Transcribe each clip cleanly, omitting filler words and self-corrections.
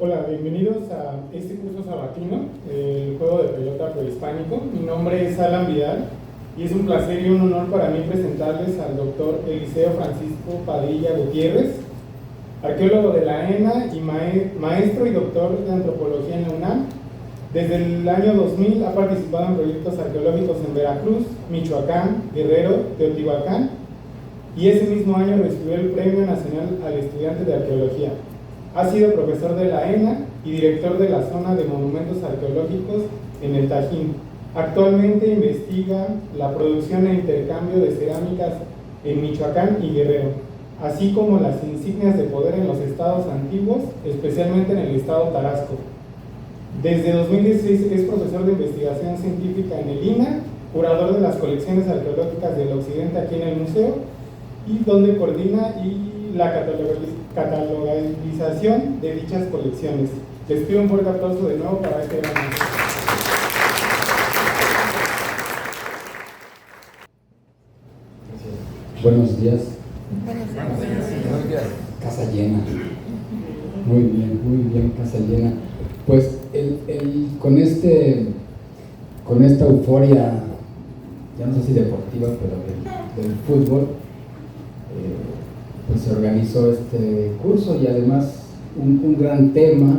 Hola, bienvenidos a este curso sabatino, el juego de pelota prehispánico. Mi nombre es Alan Vidal y es un placer y un honor para mí presentarles al doctor Eliseo Francisco Padilla Gutiérrez, arqueólogo de la ENA y maestro y doctor de antropología en la UNAM. Desde el año 2000 ha participado en proyectos arqueológicos en Veracruz, Michoacán, Guerrero, Teotihuacán, y ese mismo año recibió el Premio Nacional al Estudiante de Arqueología. Ha sido profesor de la ENA y director de la zona de monumentos arqueológicos en el Tajín. Actualmente investiga la producción e intercambio de cerámicas en Michoacán y Guerrero, así como las insignias de poder en los estados antiguos, especialmente en el estado Tarasco. Desde 2016 es profesor de investigación científica en el INAH, curador de las colecciones arqueológicas del occidente aquí en el museo, y donde coordina la catalogización de dichas colecciones. Les pido un fuerte aplauso de nuevo para este gran momento. Buenos días. Buenos días. Casa llena. Muy bien, casa llena. Pues con esta euforia, ya no sé si deportiva, pero del fútbol, pues se organizó este curso y además un gran tema,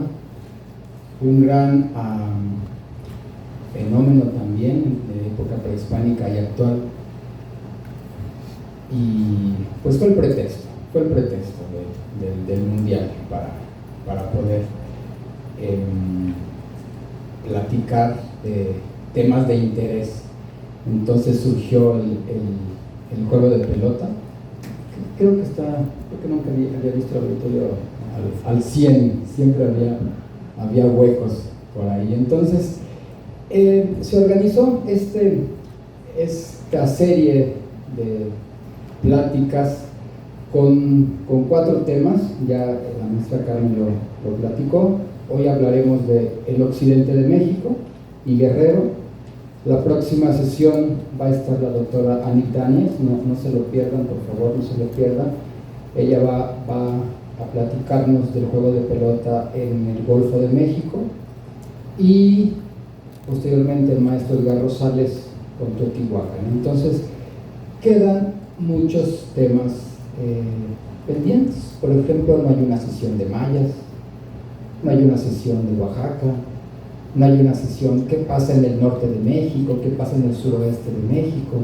un gran fenómeno también de época prehispánica y actual. Y pues fue el pretexto del mundial para poder platicar de temas de interés. Entonces surgió el juego de pelota. Creo que nunca había visto el auditorio al 100, siempre había huecos por ahí. Entonces se organizó esta serie de pláticas con 4 temas. Ya la maestra Carmen lo platicó. Hoy hablaremos del occidente de México y Guerrero. La próxima sesión va a estar la doctora Anita Áñez, no se lo pierdan, por favor, no se lo pierdan. Ella va a platicarnos del juego de pelota en el Golfo de México, y posteriormente el maestro Edgar Rosales con Teotihuacán. Entonces quedan muchos temas pendientes. Por ejemplo, no hay una sesión de mayas, no hay una sesión de Oaxaca, no hay una sesión qué pasa en el norte de México, qué pasa en el suroeste de México,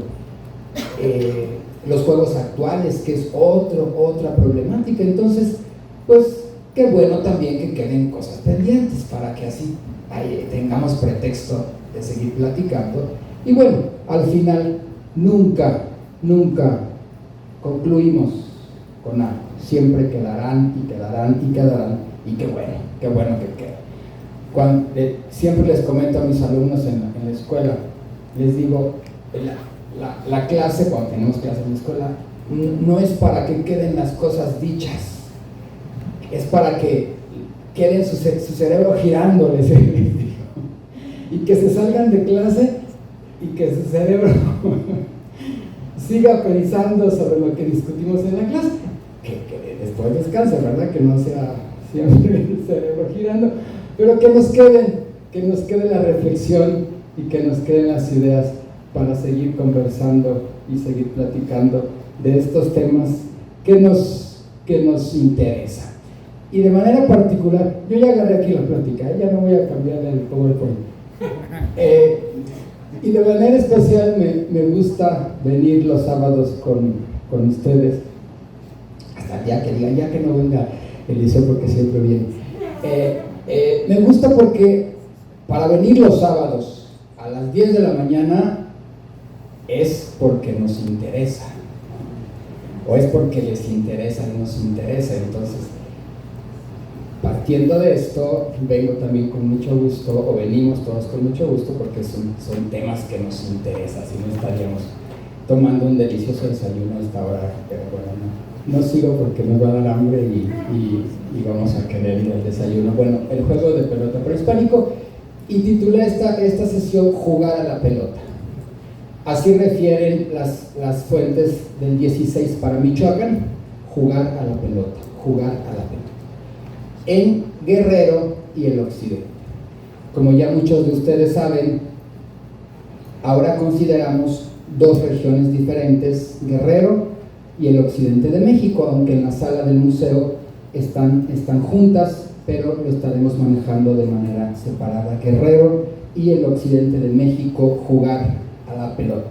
los juegos actuales, que es otra problemática. Entonces, pues qué bueno también que queden cosas pendientes para que así tengamos pretexto de seguir platicando. Y bueno, al final nunca concluimos con algo, siempre quedarán, y qué bueno que queden. Siempre les comento a mis alumnos en la escuela, les digo, la clase, cuando tenemos clase en la escuela, no es para que queden las cosas dichas, es para que queden su cerebro girando, les digo, y que se salgan de clase y que su cerebro siga pensando sobre lo que discutimos en la clase, que después descanse, ¿verdad? Que no sea siempre el cerebro girando, pero que nos quede la reflexión y que nos queden las ideas para seguir conversando y seguir platicando de estos temas que nos interesan. Y de manera particular, yo ya agarré aquí la plática, ya no voy a cambiar el PowerPoint. Y de manera especial me gusta venir los sábados con ustedes, hasta ya que no venga Eliseo, porque siempre viene. Me gusta porque para venir los sábados a las 10 de la mañana es porque nos interesa, o es porque les interesa y nos interesa. Entonces, partiendo de esto, vengo también con mucho gusto, o venimos todos con mucho gusto, porque son temas que nos interesan. Si no, estaríamos tomando un delicioso desayuno a esta hora, pero bueno, no sigo porque nos va a dar hambre y vamos a querer ir al desayuno. Bueno, el juego de pelota prehispánico, y titulé esta sesión Jugar a la pelota. Así refieren las fuentes del 16 para Michoacán: jugar a la pelota. en Guerrero y el occidente. Como ya muchos de ustedes saben, ahora consideramos dos regiones diferentes, Guerrero y el occidente de México, aunque en la sala del museo están juntas, pero lo estaremos manejando de manera separada. Guerrero y el occidente de México, jugar a la pelota,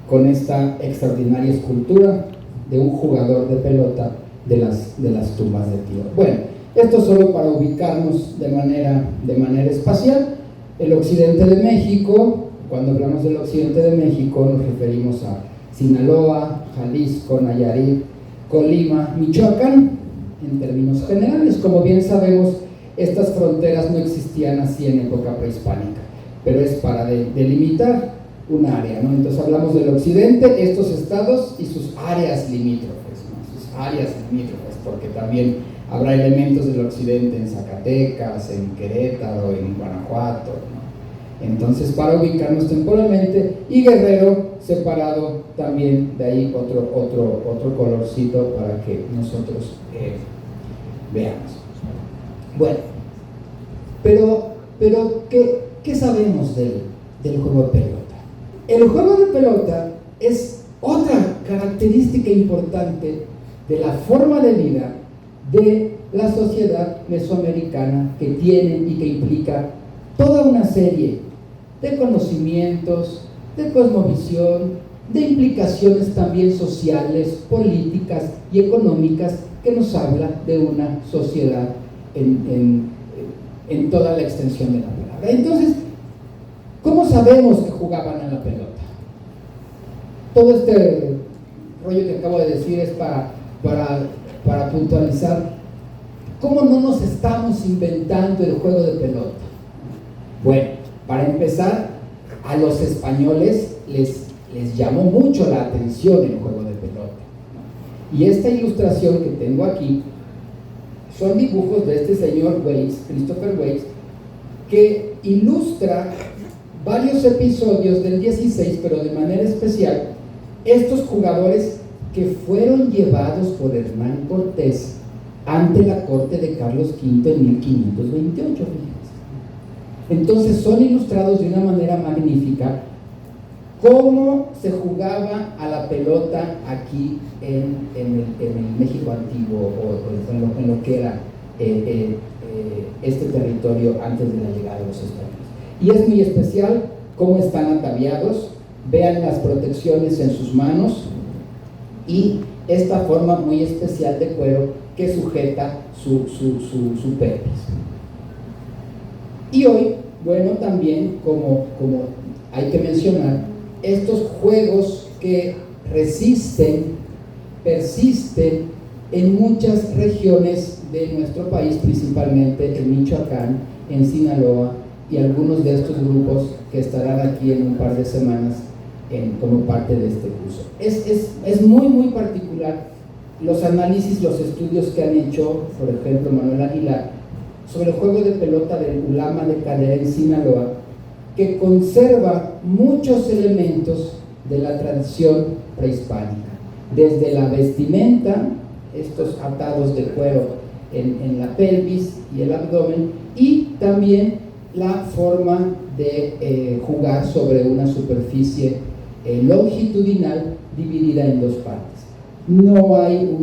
con esta extraordinaria escultura de un jugador de pelota de las tumbas de tiro. Bueno, esto solo para ubicarnos de manera espacial. El occidente de México, cuando hablamos del occidente de México, nos referimos a Sinaloa, Jalisco, Nayarit, Colima, Michoacán, en términos generales. Como bien sabemos, estas fronteras no existían así en época prehispánica, pero es para delimitar un área, ¿no? Entonces hablamos del occidente, estos estados y sus áreas limítrofes, ¿no? Sus áreas limítrofes, porque también habrá elementos del occidente en Zacatecas, en Querétaro, en Guanajuato, ¿no? Entonces, para ubicarnos temporalmente, y Guerrero separado también, de ahí otro colorcito para que nosotros veamos. Bueno, pero ¿qué sabemos del juego de pelota? El juego de pelota es otra característica importante de la forma de vida de la sociedad mesoamericana, que tiene y que implica toda una serie de conocimientos, de cosmovisión, de implicaciones también sociales, políticas y económicas, que nos habla de una sociedad en toda la extensión de la palabra. Entonces, ¿cómo sabemos que jugaban a la pelota? Todo este rollo que acabo de decir es para puntualizar cómo no nos estamos inventando el juego de pelota. Bueno, para empezar, a los españoles les llamó mucho la atención el juego de pelota. Y esta ilustración que tengo aquí son dibujos de este señor Weiss, Christopher Weiss, que ilustra varios episodios del 16, pero de manera especial estos jugadores que fueron llevados por Hernán Cortés ante la corte de Carlos V en 1528, fíjense. Entonces son ilustrados de una manera magnífica cómo se jugaba a la pelota aquí en el México antiguo, o en lo que era este territorio antes de la llegada de los españoles. Y es muy especial cómo están ataviados. Vean las protecciones en sus manos y esta forma muy especial de cuero que sujeta su pelvis. Y hoy, bueno, también como hay que mencionar, estos juegos que persisten en muchas regiones de nuestro país, principalmente en Michoacán, en Sinaloa, y algunos de estos grupos que estarán aquí en un par de semanas como parte de este curso. Es muy particular los análisis, los estudios que han hecho, por ejemplo, Manuel Aguilar, sobre el juego de pelota del Ulama de Calera en Sinaloa, que conserva muchos elementos de la tradición prehispánica, desde la vestimenta, estos atados de cuero en la pelvis y el abdomen, y también la forma de jugar sobre una superficie longitudinal dividida en dos partes. No hay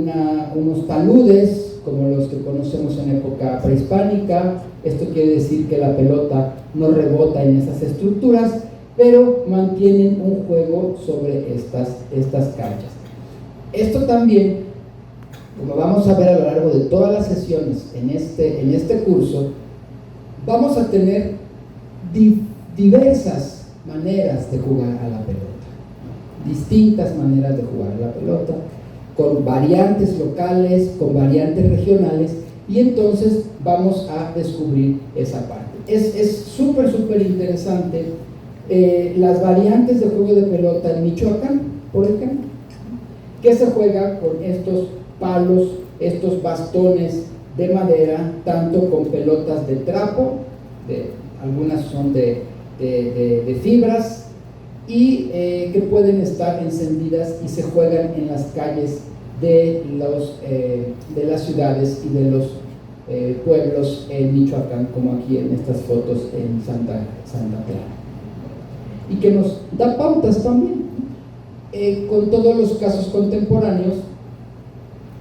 unos taludes como los que conocemos en época prehispánica. Esto quiere decir que la pelota no rebota en esas estructuras, pero mantienen un juego sobre estas canchas. Esto también, como vamos a ver a lo largo de todas las sesiones en este curso, vamos a tener diversas maneras de jugar a la pelota, distintas maneras de jugar a la pelota, con variantes locales, con variantes regionales, y entonces vamos a descubrir esa parte. Es súper interesante las variantes de juego de pelota en Michoacán, por ejemplo, que se juega con estos palos, estos bastones de madera, tanto con pelotas de trapo, algunas son de fibras, y que pueden estar encendidas y se juegan en las calles de las ciudades y de los pueblos en Michoacán, como aquí en estas fotos en Santa Clara. Y que nos da pautas también. Con todos los casos contemporáneos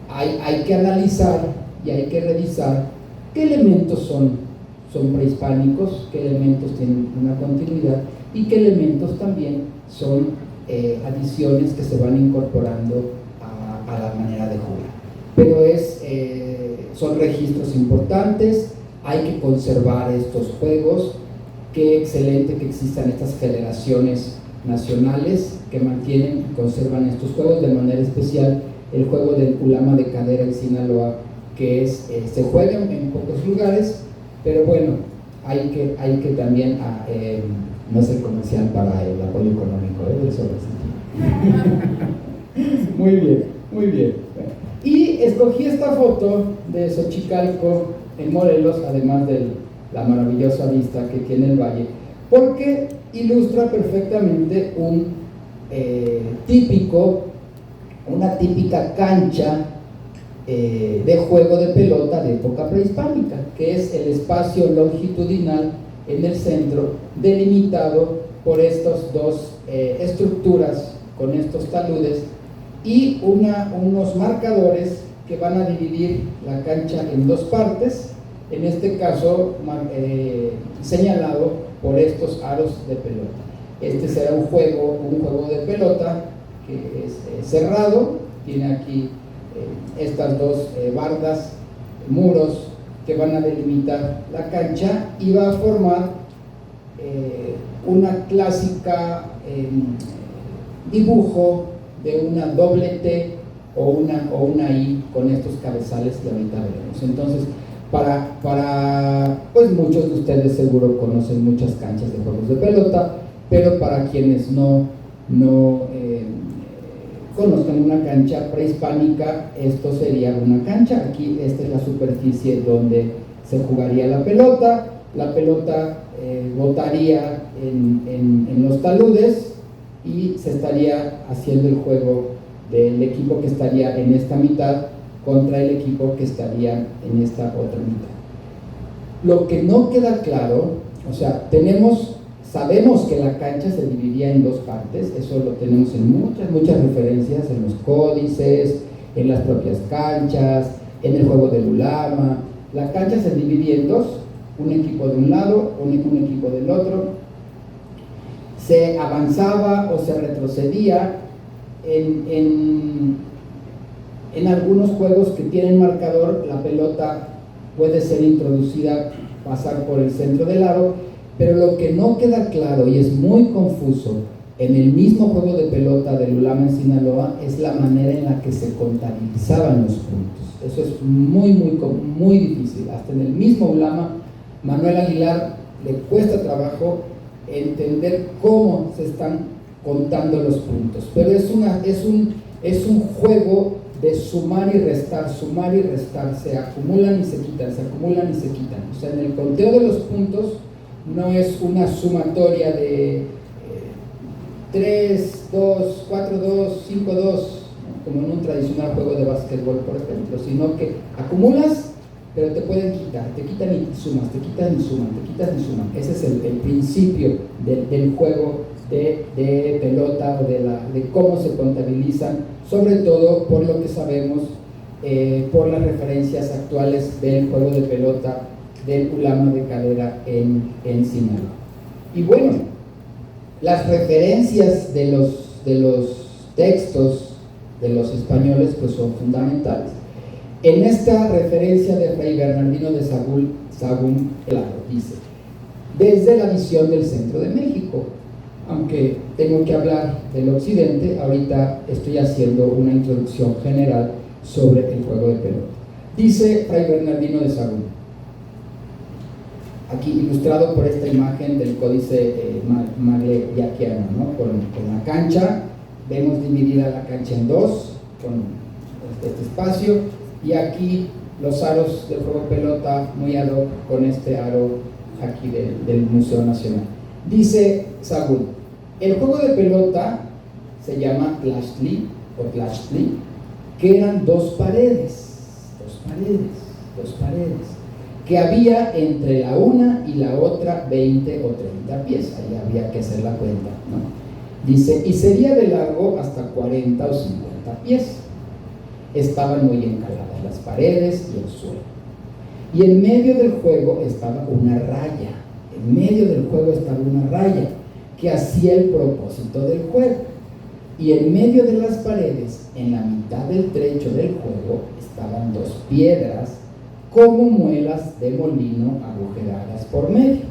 hay que analizar y hay que revisar qué elementos son prehispánicos, qué elementos tienen una continuidad y qué elementos también son adiciones que se van incorporando a la manera de jugar. Pero son registros importantes, hay que conservar estos juegos. Qué excelente que existan estas federaciones nacionales que mantienen y conservan estos juegos, de manera especial el juego del ulama de cadera en Sinaloa, que se juega en pocos lugares, pero bueno, hay que también, no es el comercial para el apoyo económico, eso muy bien, muy bien. Y escogí esta foto de Xochicalco en Morelos, además de la maravillosa vista que tiene el valle, porque ilustra perfectamente una típica cancha de juego de pelota de época prehispánica, que es el espacio longitudinal en el centro, delimitado por estas dos estructuras con estos taludes y unos marcadores que van a dividir la cancha en dos partes, en este caso señalado por estos aros de pelota. Este será un juego de pelota que es cerrado, tiene aquí estas dos bardas, muros que van a delimitar la cancha y va a formar una clásica dibujo de una doble T o una I con estos cabezales que ahorita veremos. Entonces, pues muchos de ustedes seguro conocen muchas canchas de juegos de pelota, pero para quienes no conozcan una cancha prehispánica, esto sería una cancha. Aquí esta es la superficie donde se jugaría la pelota botaría en los taludes y se estaría haciendo el juego del equipo que estaría en esta mitad contra el equipo que estaría en esta otra mitad. Lo que no queda claro, o sea, sabemos que la cancha se dividía en dos partes, eso lo tenemos en muchas referencias, en los códices, en las propias canchas, en el juego del ulama. La cancha se dividía en dos, un equipo de un lado, un equipo del otro. Se avanzaba o se retrocedía en algunos juegos que tienen marcador, la pelota puede ser introducida, pasar por el centro del aro, pero lo que no queda claro y es muy confuso en el mismo juego de pelota del ulama en Sinaloa es la manera en la que se contabilizaban los puntos. Eso es muy difícil. Hasta en el mismo ulama, Manuel Aguilar le cuesta trabajo entender cómo se están contando los puntos, pero es un juego de sumar y restar, se acumulan y se quitan, o sea, en el conteo de los puntos no es una sumatoria de 3, 2, 4, 2, 5, 2, como en un tradicional juego de básquetbol, por ejemplo, sino que acumulas, pero te pueden quitar, te quitan y sumas, te quitan y suman, te quitan y suman. Ese es el principio del juego de pelota o de cómo se contabilizan, sobre todo por lo que sabemos, por las referencias actuales del juego de pelota del ulama de cadera en Sinaloa. Y bueno, las referencias de los textos de los españoles pues son fundamentales. En esta referencia de Fray Bernardino de Sahagún, dice: desde la visión del centro de México, aunque tengo que hablar del occidente, ahorita estoy haciendo una introducción general sobre el juego de pelota. Dice Fray Bernardino de Sahagún, aquí ilustrado por esta imagen del códice Magliacchiano, ¿no? Con la cancha, vemos dividida la cancha en dos, con este espacio, y aquí los aros del juego de pelota muy ad hoc con este aro aquí del Museo Nacional. Dice Sahagún, el juego de pelota se llama tlachtli o tlachtli, que eran dos paredes, dos paredes, que había entre la una y la otra 20 o 30 pies, ahí había que hacer la cuenta, ¿no? Dice, y sería de largo hasta 40 o 50 pies. Estaban muy encaladas las paredes y el suelo. Y en medio del juego estaba una raya, en medio del juego estaba una raya que hacía el propósito del juego. Y en medio de las paredes, en la mitad del trecho del juego, estaban dos piedras como muelas de molino agujeradas por medio,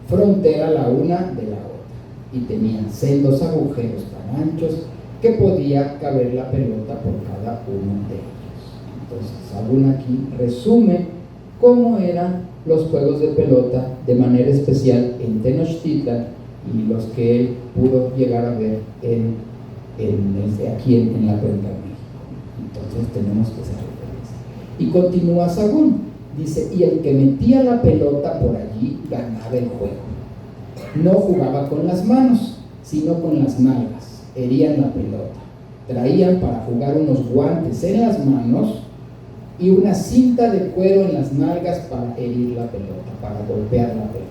frontera la una de la otra, y tenían sendos agujeros tan anchos que podía caber la pelota por cada uno de ellos. Entonces, Sagún aquí resume cómo eran los juegos de pelota de manera especial en Tenochtitlan y los que él pudo llegar a ver aquí en la Cuenca de México. Entonces tenemos que esa referencia. Y continúa Sagún, dice, y el que metía la pelota por allí ganaba el juego. No jugaba con las manos, sino con las nalgas, herían la pelota. Traían para jugar unos guantes en las manos y una cinta de cuero en las nalgas para herir la pelota, para golpear la pelota.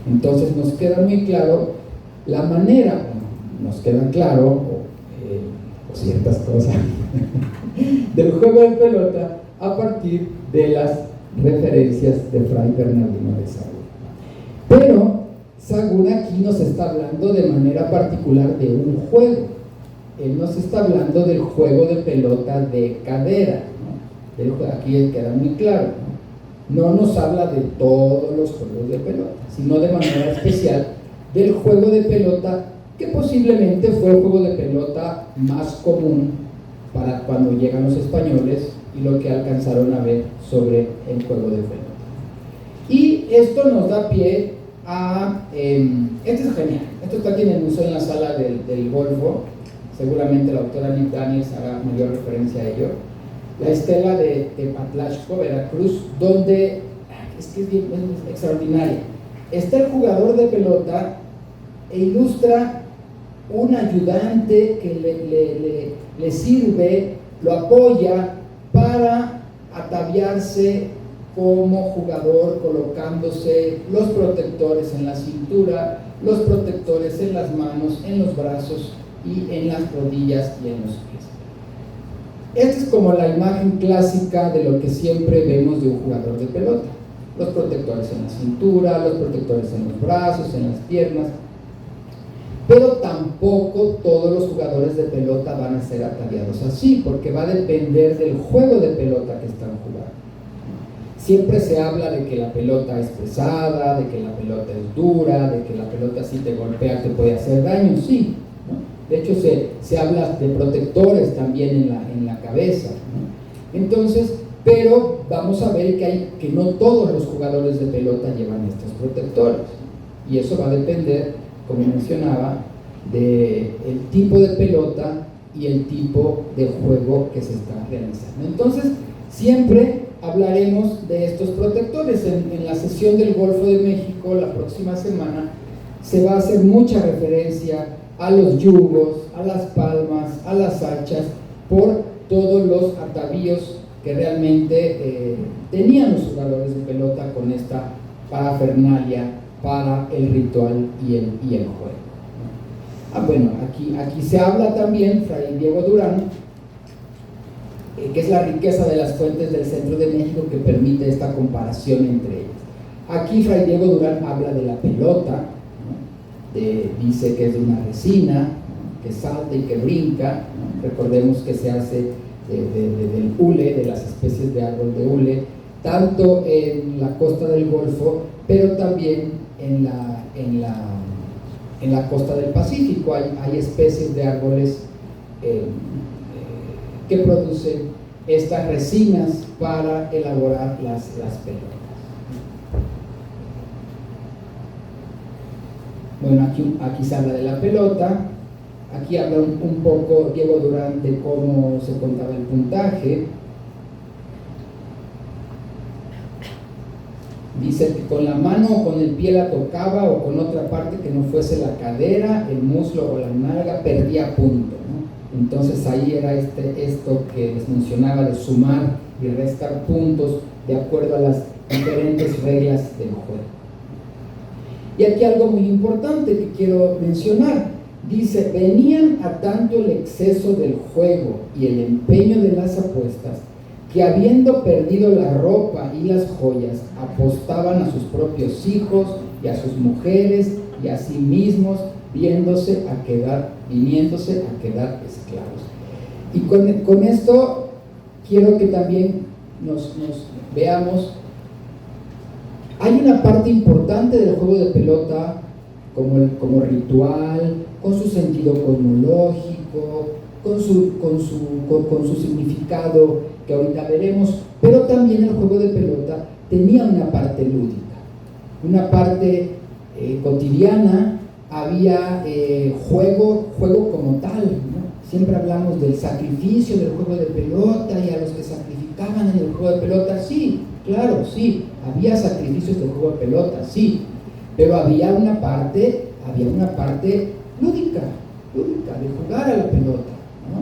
Entonces nos queda muy claro la manera, nos queda claro, o ciertas cosas, del juego de pelota a partir de las referencias de Fray Bernardino de Sagún. Pero Sagún aquí nos está hablando de manera particular de un juego. Él nos está hablando del juego de pelota de cadera, ¿no? Aquí queda muy claro, ¿no? No nos habla de todos los juegos de pelota, sino de manera especial del juego de pelota que posiblemente fue el juego de pelota más común para cuando llegan los españoles y lo que alcanzaron a ver sobre el juego de pelota. Y esto nos da pie a... esto es genial, esto está aquí en el museo en la sala del Golfo, seguramente la doctora Nick Daniels hará mayor referencia a ello. La estela de Patlaxco, Veracruz, donde es que es extraordinaria. Está el jugador de pelota e ilustra un ayudante que le sirve, lo apoya para ataviarse como jugador, colocándose los protectores en la cintura, los protectores en las manos, en los brazos y en las rodillas y en los pies. Esta es como la imagen clásica de lo que siempre vemos de un jugador de pelota. Los protectores en la cintura, los protectores en los brazos, en las piernas. Pero tampoco todos los jugadores de pelota van a ser ataviados así, porque va a depender del juego de pelota que están jugando. Siempre se habla de que la pelota es pesada, de que la pelota es dura, de que la pelota si te golpea te puede hacer daño, sí, ¿no? De hecho se habla de protectores también en la cabeza, ¿no? Entonces, pero vamos a ver que no todos los jugadores de pelota llevan estos protectores, y eso va a depender, como mencionaba, del tipo de pelota y el tipo de juego que se está realizando. Entonces, siempre hablaremos de estos protectores. En la sesión del Golfo de México, la próxima semana, se va a hacer mucha referencia a los yugos, a las palmas, a las hachas, por todos los atavíos que realmente tenían los jugadores de pelota con esta parafernalia para el ritual y el juego. Bueno, aquí se habla también, Fray Diego Durán, que es la riqueza de las fuentes del centro de México que permite esta comparación entre ellas. Aquí Fray Diego Durán habla de la pelota, ¿no? Dice que es de una resina, ¿no? Que salta y que brinca, ¿no? Recordemos que se hace del hule, de las especies de árbol de hule, tanto en la costa del Golfo, pero también en la costa del Pacífico. Hay especies de árboles que producen estas resinas para elaborar las pelotas. Bueno, aquí se habla de la pelota. Aquí habla un poco Diego Durán de cómo se contaba el puntaje. Dice que con la mano o con el pie la tocaba, o con otra parte que no fuese la cadera, el muslo o la nalga, perdía punto, ¿no? Entonces ahí era esto que les mencionaba de sumar y restar puntos de acuerdo a las diferentes reglas del juego. Y aquí algo muy importante que quiero mencionar. Dice, venían a tanto el exceso del juego y el empeño de las apuestas, que habiendo perdido la ropa y las joyas, apostaban a sus propios hijos y a sus mujeres y a sí mismos, viniéndose a quedar esclavos. Y con esto quiero que también nos veamos. Hay una parte importante del juego de pelota como ritual, con su sentido cosmológico, con su significado que ahorita veremos, pero también el juego de pelota tenía una parte lúdica, una parte cotidiana. Había juego como tal, ¿no? Siempre hablamos del sacrificio del juego de pelota y a los que sacrificaban en el juego de pelota. Sí, claro, sí, había sacrificios del juego de pelota, sí, pero había una parte lúdica de jugar a la pelota, ¿no?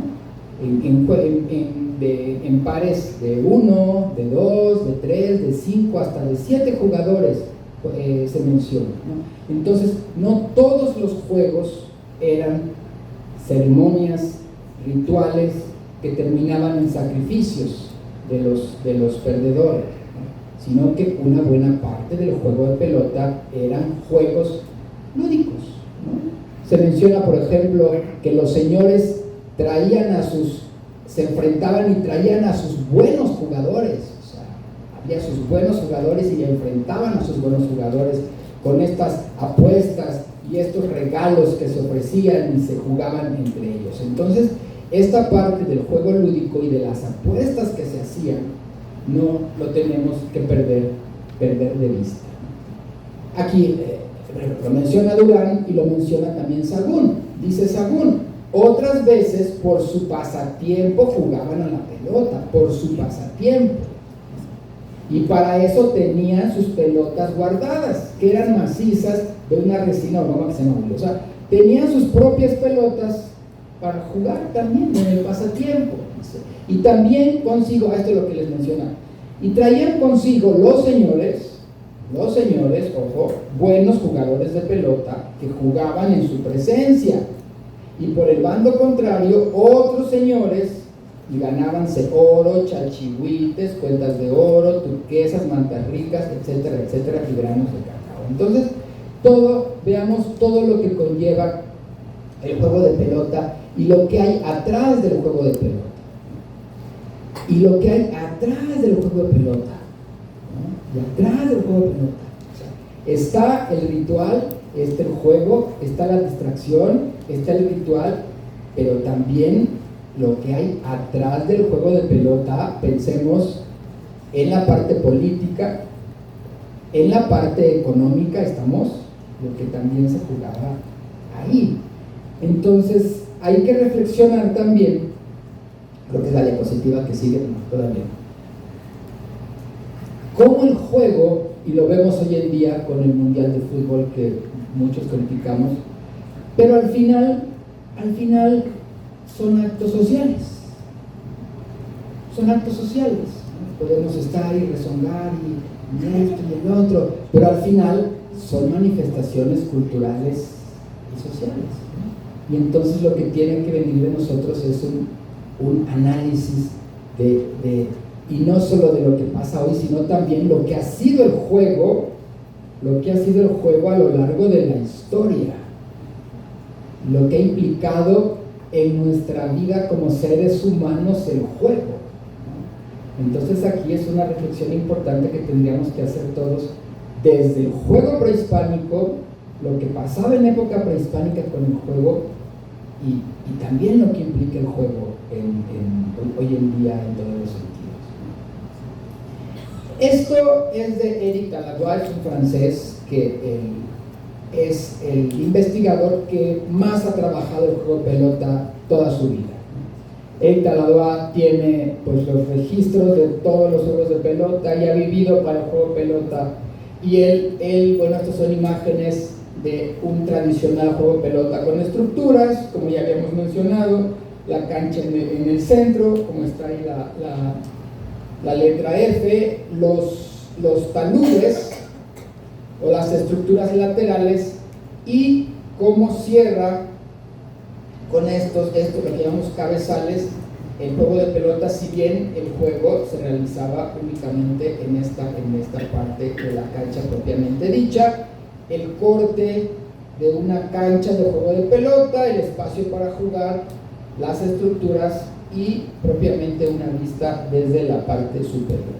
En pares de 1, de 2, de 3, de 5, hasta de 7 jugadores se menciona, ¿no? Entonces, no todos los juegos eran ceremonias, rituales que terminaban en sacrificios de los perdedores, ¿no? Sino que una buena parte del juego de pelota eran juegos lúdicos, ¿no? Se menciona, por ejemplo, que los señores se enfrentaban y traían a sus buenos jugadores. O sea, había sus buenos jugadores y enfrentaban a sus buenos jugadores con estas apuestas y estos regalos que se ofrecían y se jugaban entre ellos. Entonces, esta parte del juego lúdico y de las apuestas que se hacían no lo tenemos que perder de vista. Aquí lo menciona Durán y lo menciona también Sagún. Dice Sagún, otras veces por su pasatiempo jugaban a la pelota, por su pasatiempo. Y para eso tenían sus pelotas guardadas, que eran macizas de una resina o goma que se llama hule. O sea, tenían sus propias pelotas para jugar también en el pasatiempo. Y también consigo, esto es lo que les menciona, y traían consigo los señores, ojo, buenos jugadores de pelota que jugaban en su presencia. Y por el bando contrario, otros señores, y ganábanse oro, chalchihuites, cuentas de oro, turquesas, mantas ricas, etcétera, etcétera, y granos de cacao. Entonces, veamos todo lo que conlleva el juego de pelota y lo que hay atrás del juego de pelota. Y lo que hay atrás del juego de pelota, ¿no? Y atrás del juego de pelota, o sea, está el ritual, está el juego, está la distracción, está el ritual, pero también lo que hay atrás del juego de pelota. Pensemos en la parte política, en la parte económica, lo que también se jugaba ahí. Entonces hay que reflexionar también, creo que es la diapositiva que sigue, no, todavía, cómo el juego, y lo vemos hoy en día con el Mundial de Fútbol que muchos criticamos, pero al final son actos sociales. Son actos sociales, ¿no? Podemos estar y rezongar y esto y el otro, pero al final son manifestaciones culturales y sociales, ¿no? Y entonces lo que tiene que venir de nosotros es un análisis y no solo de lo que pasa hoy, sino también lo que ha sido el juego, a lo largo de la historia, lo que ha implicado en nuestra vida como seres humanos el juego, ¿no? Entonces aquí es una reflexión importante que tendríamos que hacer todos desde el juego prehispánico, lo que pasaba en época prehispánica con el juego y también lo que implica el juego hoy en día en todos los sentidos. Esto es de Eric Taladois, un francés que es el investigador que más ha trabajado el juego de pelota toda su vida. Eric Taladois tiene pues los registros de todos los juegos de pelota y ha vivido para el juego de pelota, y bueno, estas son imágenes de un tradicional juego de pelota con estructuras, como ya habíamos mencionado, la cancha en el centro, como está ahí la letra F, los taludes o las estructuras laterales, y cómo cierra con esto que llamamos cabezales el juego de pelota, si bien el juego se realizaba únicamente en esta parte de la cancha propiamente dicha. El corte de una cancha de juego de pelota, el espacio para jugar, las estructuras y propiamente una vista desde la parte superior.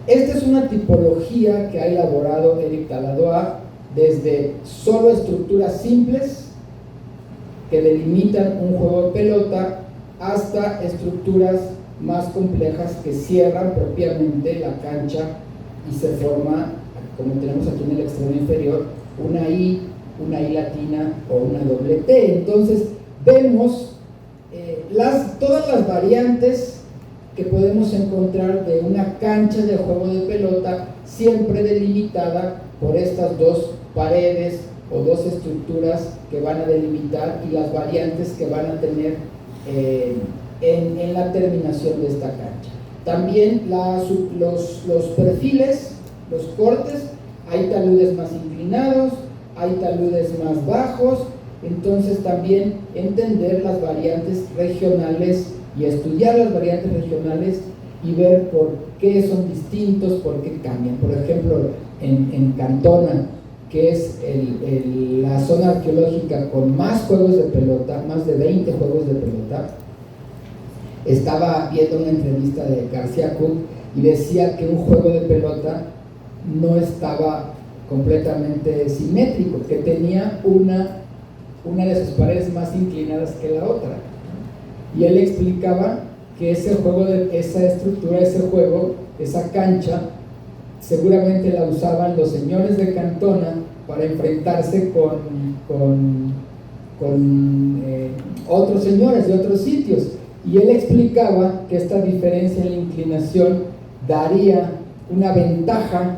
Esta es una tipología que ha elaborado Éric Taladois desde solo estructuras simples que delimitan un juego de pelota hasta estructuras más complejas que cierran propiamente la cancha y se forma, como tenemos aquí en el extremo inferior, una I latina o una doble T. Entonces vemos todas las variantes que podemos encontrar de una cancha de juego de pelota, siempre delimitada por estas dos paredes o dos estructuras que van a delimitar, y las variantes que van a tener en la terminación de esta cancha. También los perfiles, los cortes, hay taludes más inclinados, hay taludes más bajos. Entonces también entender las variantes regionales y estudiar las variantes regionales y ver por qué son distintos, por qué cambian. Por ejemplo, en Cantona, que es la zona arqueológica con más juegos de pelota, más de 20 juegos de pelota, estaba viendo una entrevista de García Cook y decía que un juego de pelota no estaba completamente simétrico, que tenía una de sus paredes más inclinadas que la otra, y él explicaba que esa estructura, esa cancha, seguramente la usaban los señores de Cantona para enfrentarse con otros señores de otros sitios, y él explicaba que esta diferencia en la inclinación daría una ventaja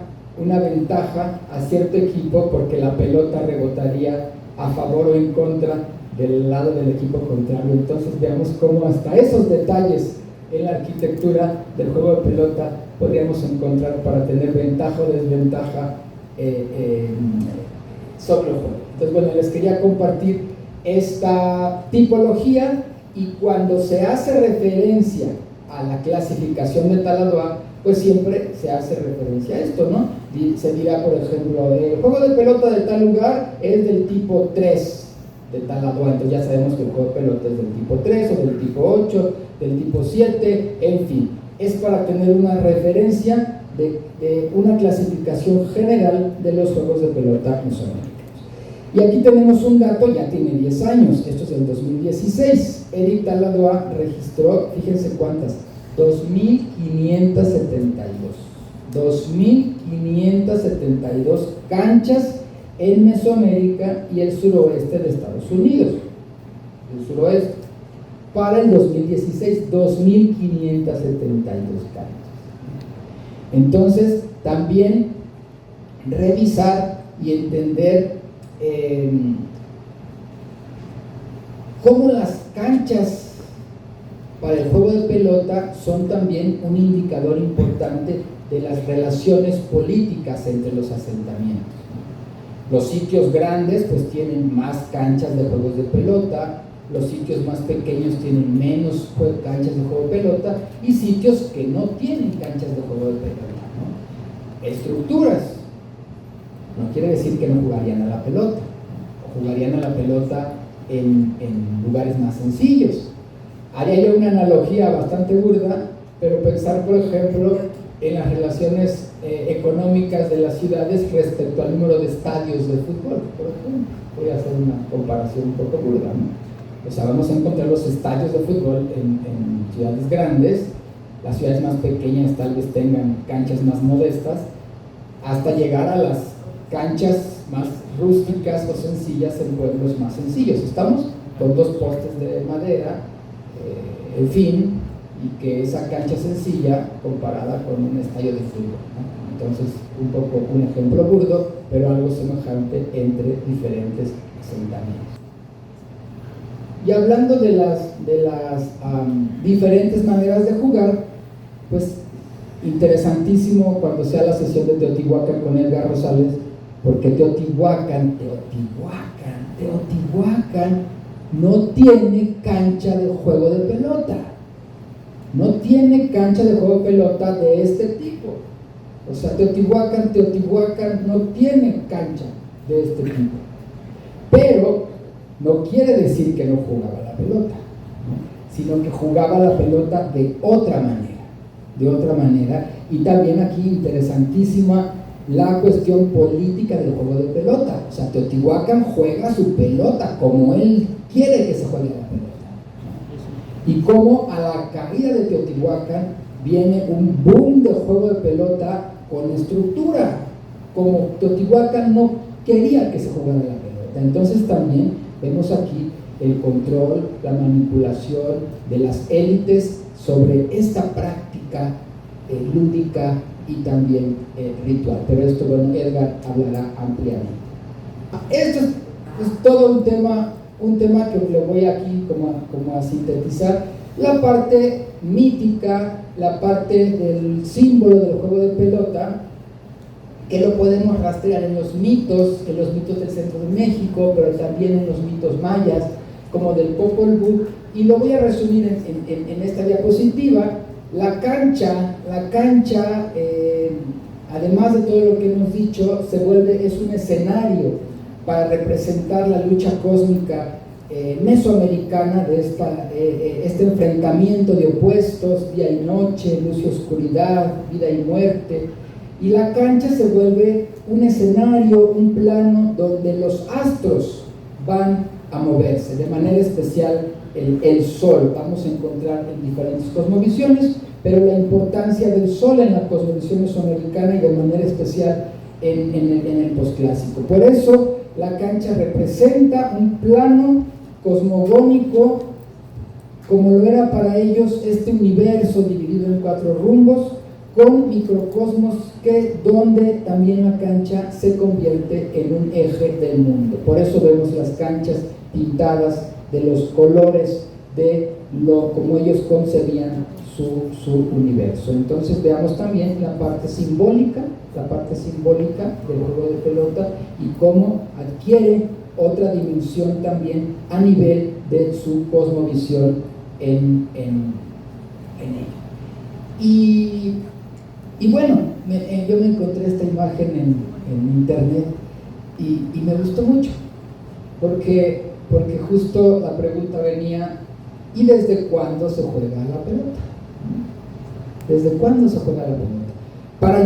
a cierto equipo, porque la pelota rebotaría a favor o en contra del lado del equipo contrario. Entonces veamos cómo hasta esos detalles en la arquitectura del juego de pelota podríamos encontrar para tener ventaja o desventaja sobre el juego. Entonces, bueno, les quería compartir esta tipología, y cuando se hace referencia a la clasificación de Taladois, pues siempre se hace referencia a esto, ¿no? Se dirá, por ejemplo, el juego de pelota de tal lugar es del tipo 3 de Taladois. Entonces ya sabemos que el juego de pelota es del tipo 3 o del tipo 8, del tipo 7, en fin. Es para tener una referencia de una clasificación general de los juegos de pelota mesoamericanos. Y aquí tenemos un dato, ya tiene 10 años, esto es del 2016. Éric Taladois registró, fíjense cuántas, 2.572 canchas en Mesoamérica y el suroeste de Estados Unidos. El suroeste. Para el 2016, 2.572 canchas. Entonces, también revisar y entender cómo las canchas para el juego de pelota son también un indicador importante de las relaciones políticas entre los asentamientos. Los sitios grandes pues tienen más canchas de juegos de pelota, los sitios más pequeños tienen menos canchas de juego de pelota, y sitios que no tienen canchas de juego de pelota, ¿no? Estructuras, no quiere decir que no jugarían a la pelota, o jugarían a la pelota en lugares más sencillos. Haría yo una analogía bastante burda, pero pensar, por ejemplo, en las relaciones económicas de las ciudades respecto al número de estadios de fútbol, por ejemplo. Voy a hacer una comparación un poco burda, ¿no? O sea, vamos a encontrar los estadios de fútbol en ciudades grandes, las ciudades más pequeñas tal vez tengan canchas más modestas, hasta llegar a las canchas más rústicas o sencillas en pueblos más sencillos. Estamos con 2 postes de madera, en fin, y que esa cancha sencilla comparada con un estadio de fútbol, ¿no? Entonces, un poco un ejemplo burdo, pero algo semejante entre diferentes asentamientos. Y hablando de las diferentes maneras de jugar, pues interesantísimo cuando sea la sesión de Teotihuacán con Edgar Rosales, porque Teotihuacán no tiene cancha de juego de pelota. No tiene cancha de juego de pelota de este tipo. O sea, Teotihuacán no tiene cancha de este tipo. Pero no quiere decir que no jugaba la pelota, ¿no? Sino que jugaba la pelota de otra manera. Y también aquí interesantísima la cuestión política del juego de pelota. O sea, Teotihuacán juega su pelota como él quiere que se juegue la pelota, ¿no? Y como a la caída de Teotihuacán viene un boom de juego de pelota con estructura, como Teotihuacán no quería que se jugara la pelota. Entonces también vemos aquí el control, la manipulación de las élites sobre esta práctica lúdica y también ritual. Pero esto, bueno, Edgar hablará ampliamente. Esto es todo un tema que le voy aquí como a sintetizar. La parte mítica, la parte del símbolo del juego de pelota, que lo podemos rastrear en los mitos del centro de México, pero también en los mitos mayas, como del Popol Vuh, y lo voy a resumir en esta diapositiva. La cancha, además de todo lo que hemos dicho, es un escenario para representar la lucha cósmica mesoamericana de este enfrentamiento de opuestos, día y noche, luz y oscuridad, vida y muerte. Y la cancha se vuelve un escenario, un plano donde los astros van a moverse, de manera especial el Sol. Vamos a encontrar en diferentes cosmovisiones, pero la importancia del Sol en la cosmovisión mesoamericana y de manera especial en el posclásico. Por eso la cancha representa un plano cosmogónico, como lo era para ellos este universo dividido en 4 rumbos, con microcosmos donde también la cancha se convierte en un eje del mundo. Por eso vemos las canchas pintadas de los colores de como ellos concebían su universo. Entonces veamos también la parte simbólica del juego de pelota y cómo adquiere otra dimensión también a nivel de su cosmovisión en ella. Y bueno, yo me encontré esta imagen en internet y me gustó mucho, porque justo la pregunta venía: ¿y desde cuándo se juega la pelota? ¿Desde cuándo se juega la pelota? Para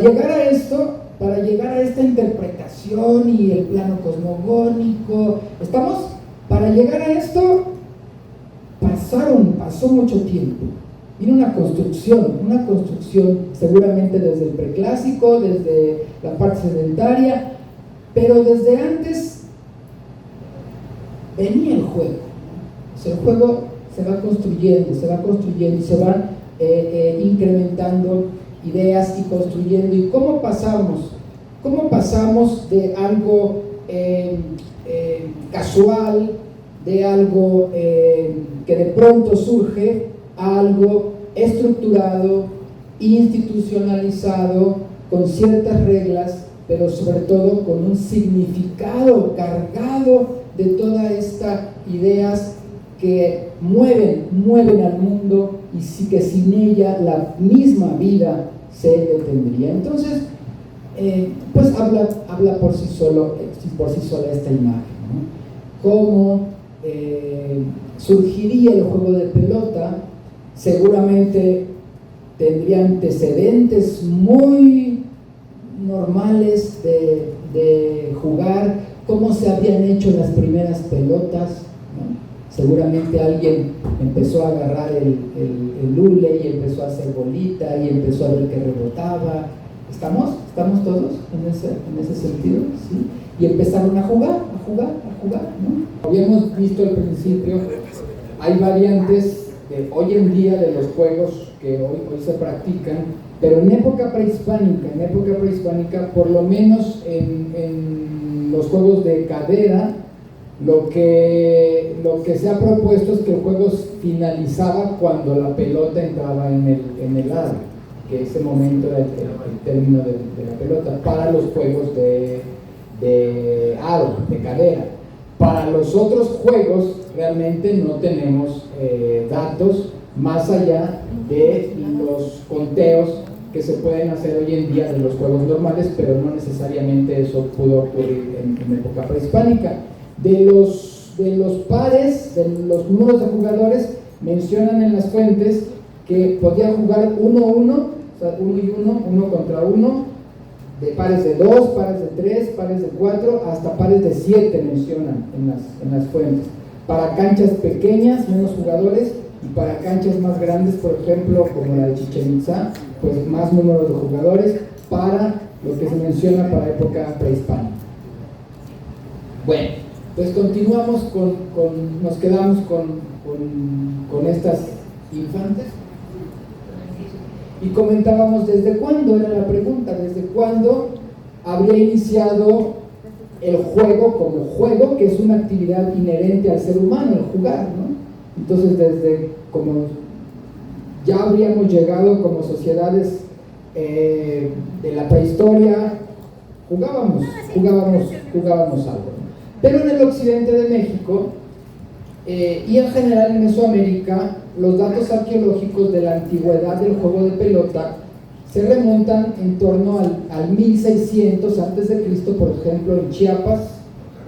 llegar a esta interpretación y el plano cosmogónico, para llegar a esto pasó mucho tiempo. Vino una construcción seguramente desde el preclásico, desde la parte sedentaria, pero desde antes venía el juego. O sea, el juego se va construyendo, se van incrementando ideas y construyendo. ¿Y cómo pasamos de algo casual, de algo que de pronto surge, a algo estructurado, institucionalizado, con ciertas reglas, pero sobre todo con un significado cargado de todas estas ideas que mueven al mundo y que sin ella la misma vida se detendría? Entonces, pues habla por sí sola esta imagen, ¿no? Cómo surgiría el juego de pelota. Seguramente tendría antecedentes muy normales de jugar, cómo se habían hecho las primeras pelotas, ¿no? Seguramente alguien empezó a agarrar el hule y empezó a hacer bolita y empezó a ver que rebotaba. ¿Estamos todos en ese sentido? ¿Sí? Y empezaron a jugar, ¿no? Habíamos visto al principio, hay variantes hoy en día de los juegos que hoy se practican, pero en época prehispánica, por lo menos en los juegos de cadera, Lo que se ha propuesto es que el juego finalizaba cuando la pelota entraba en el aro, que ese momento era el término de la pelota, para los juegos de aro, de cadera. Para los otros juegos realmente no tenemos datos más allá de los conteos que se pueden hacer hoy en día de los juegos normales, pero no necesariamente eso pudo ocurrir en época prehispánica. De los pares, de los números de jugadores, mencionan en las fuentes que podían jugar 1-1, o sea, 1 y 1, 1 contra 1, de pares de 2, pares de 3, pares de 4, hasta pares de 7 mencionan en las fuentes. Para canchas pequeñas, menos jugadores, y para canchas más grandes, por ejemplo, como la de Chichén Itzá, pues más números de jugadores para lo que se menciona para época prehispánica. Bueno, pues continuamos nos quedamos con estas infantes y comentábamos desde cuándo, era la pregunta, desde cuándo habría iniciado el juego como juego, que es una actividad inherente al ser humano, el jugar, ¿no? Entonces, desde como ya habríamos llegado como sociedades de la prehistoria, jugábamos algo, ¿no? Pero en el occidente de México y en general en Mesoamérica, los datos arqueológicos de la antigüedad del juego de pelota se remontan en torno al 1600 a.C., por ejemplo, en Chiapas,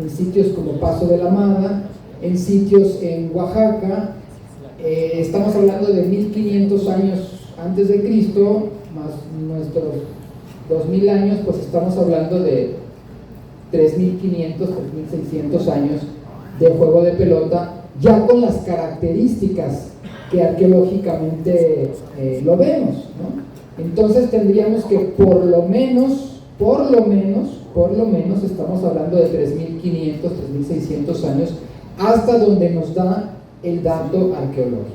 en sitios como Paso de la Mada, en sitios en Oaxaca. Estamos hablando de 1500 años antes de Cristo, más nuestros 2000 años, pues estamos hablando de 3500, 3600 años de juego de pelota, ya con las características que arqueológicamente lo vemos, ¿no? Entonces tendríamos que por lo menos estamos hablando de 3500, 3600 años, hasta donde nos da el dato arqueológico.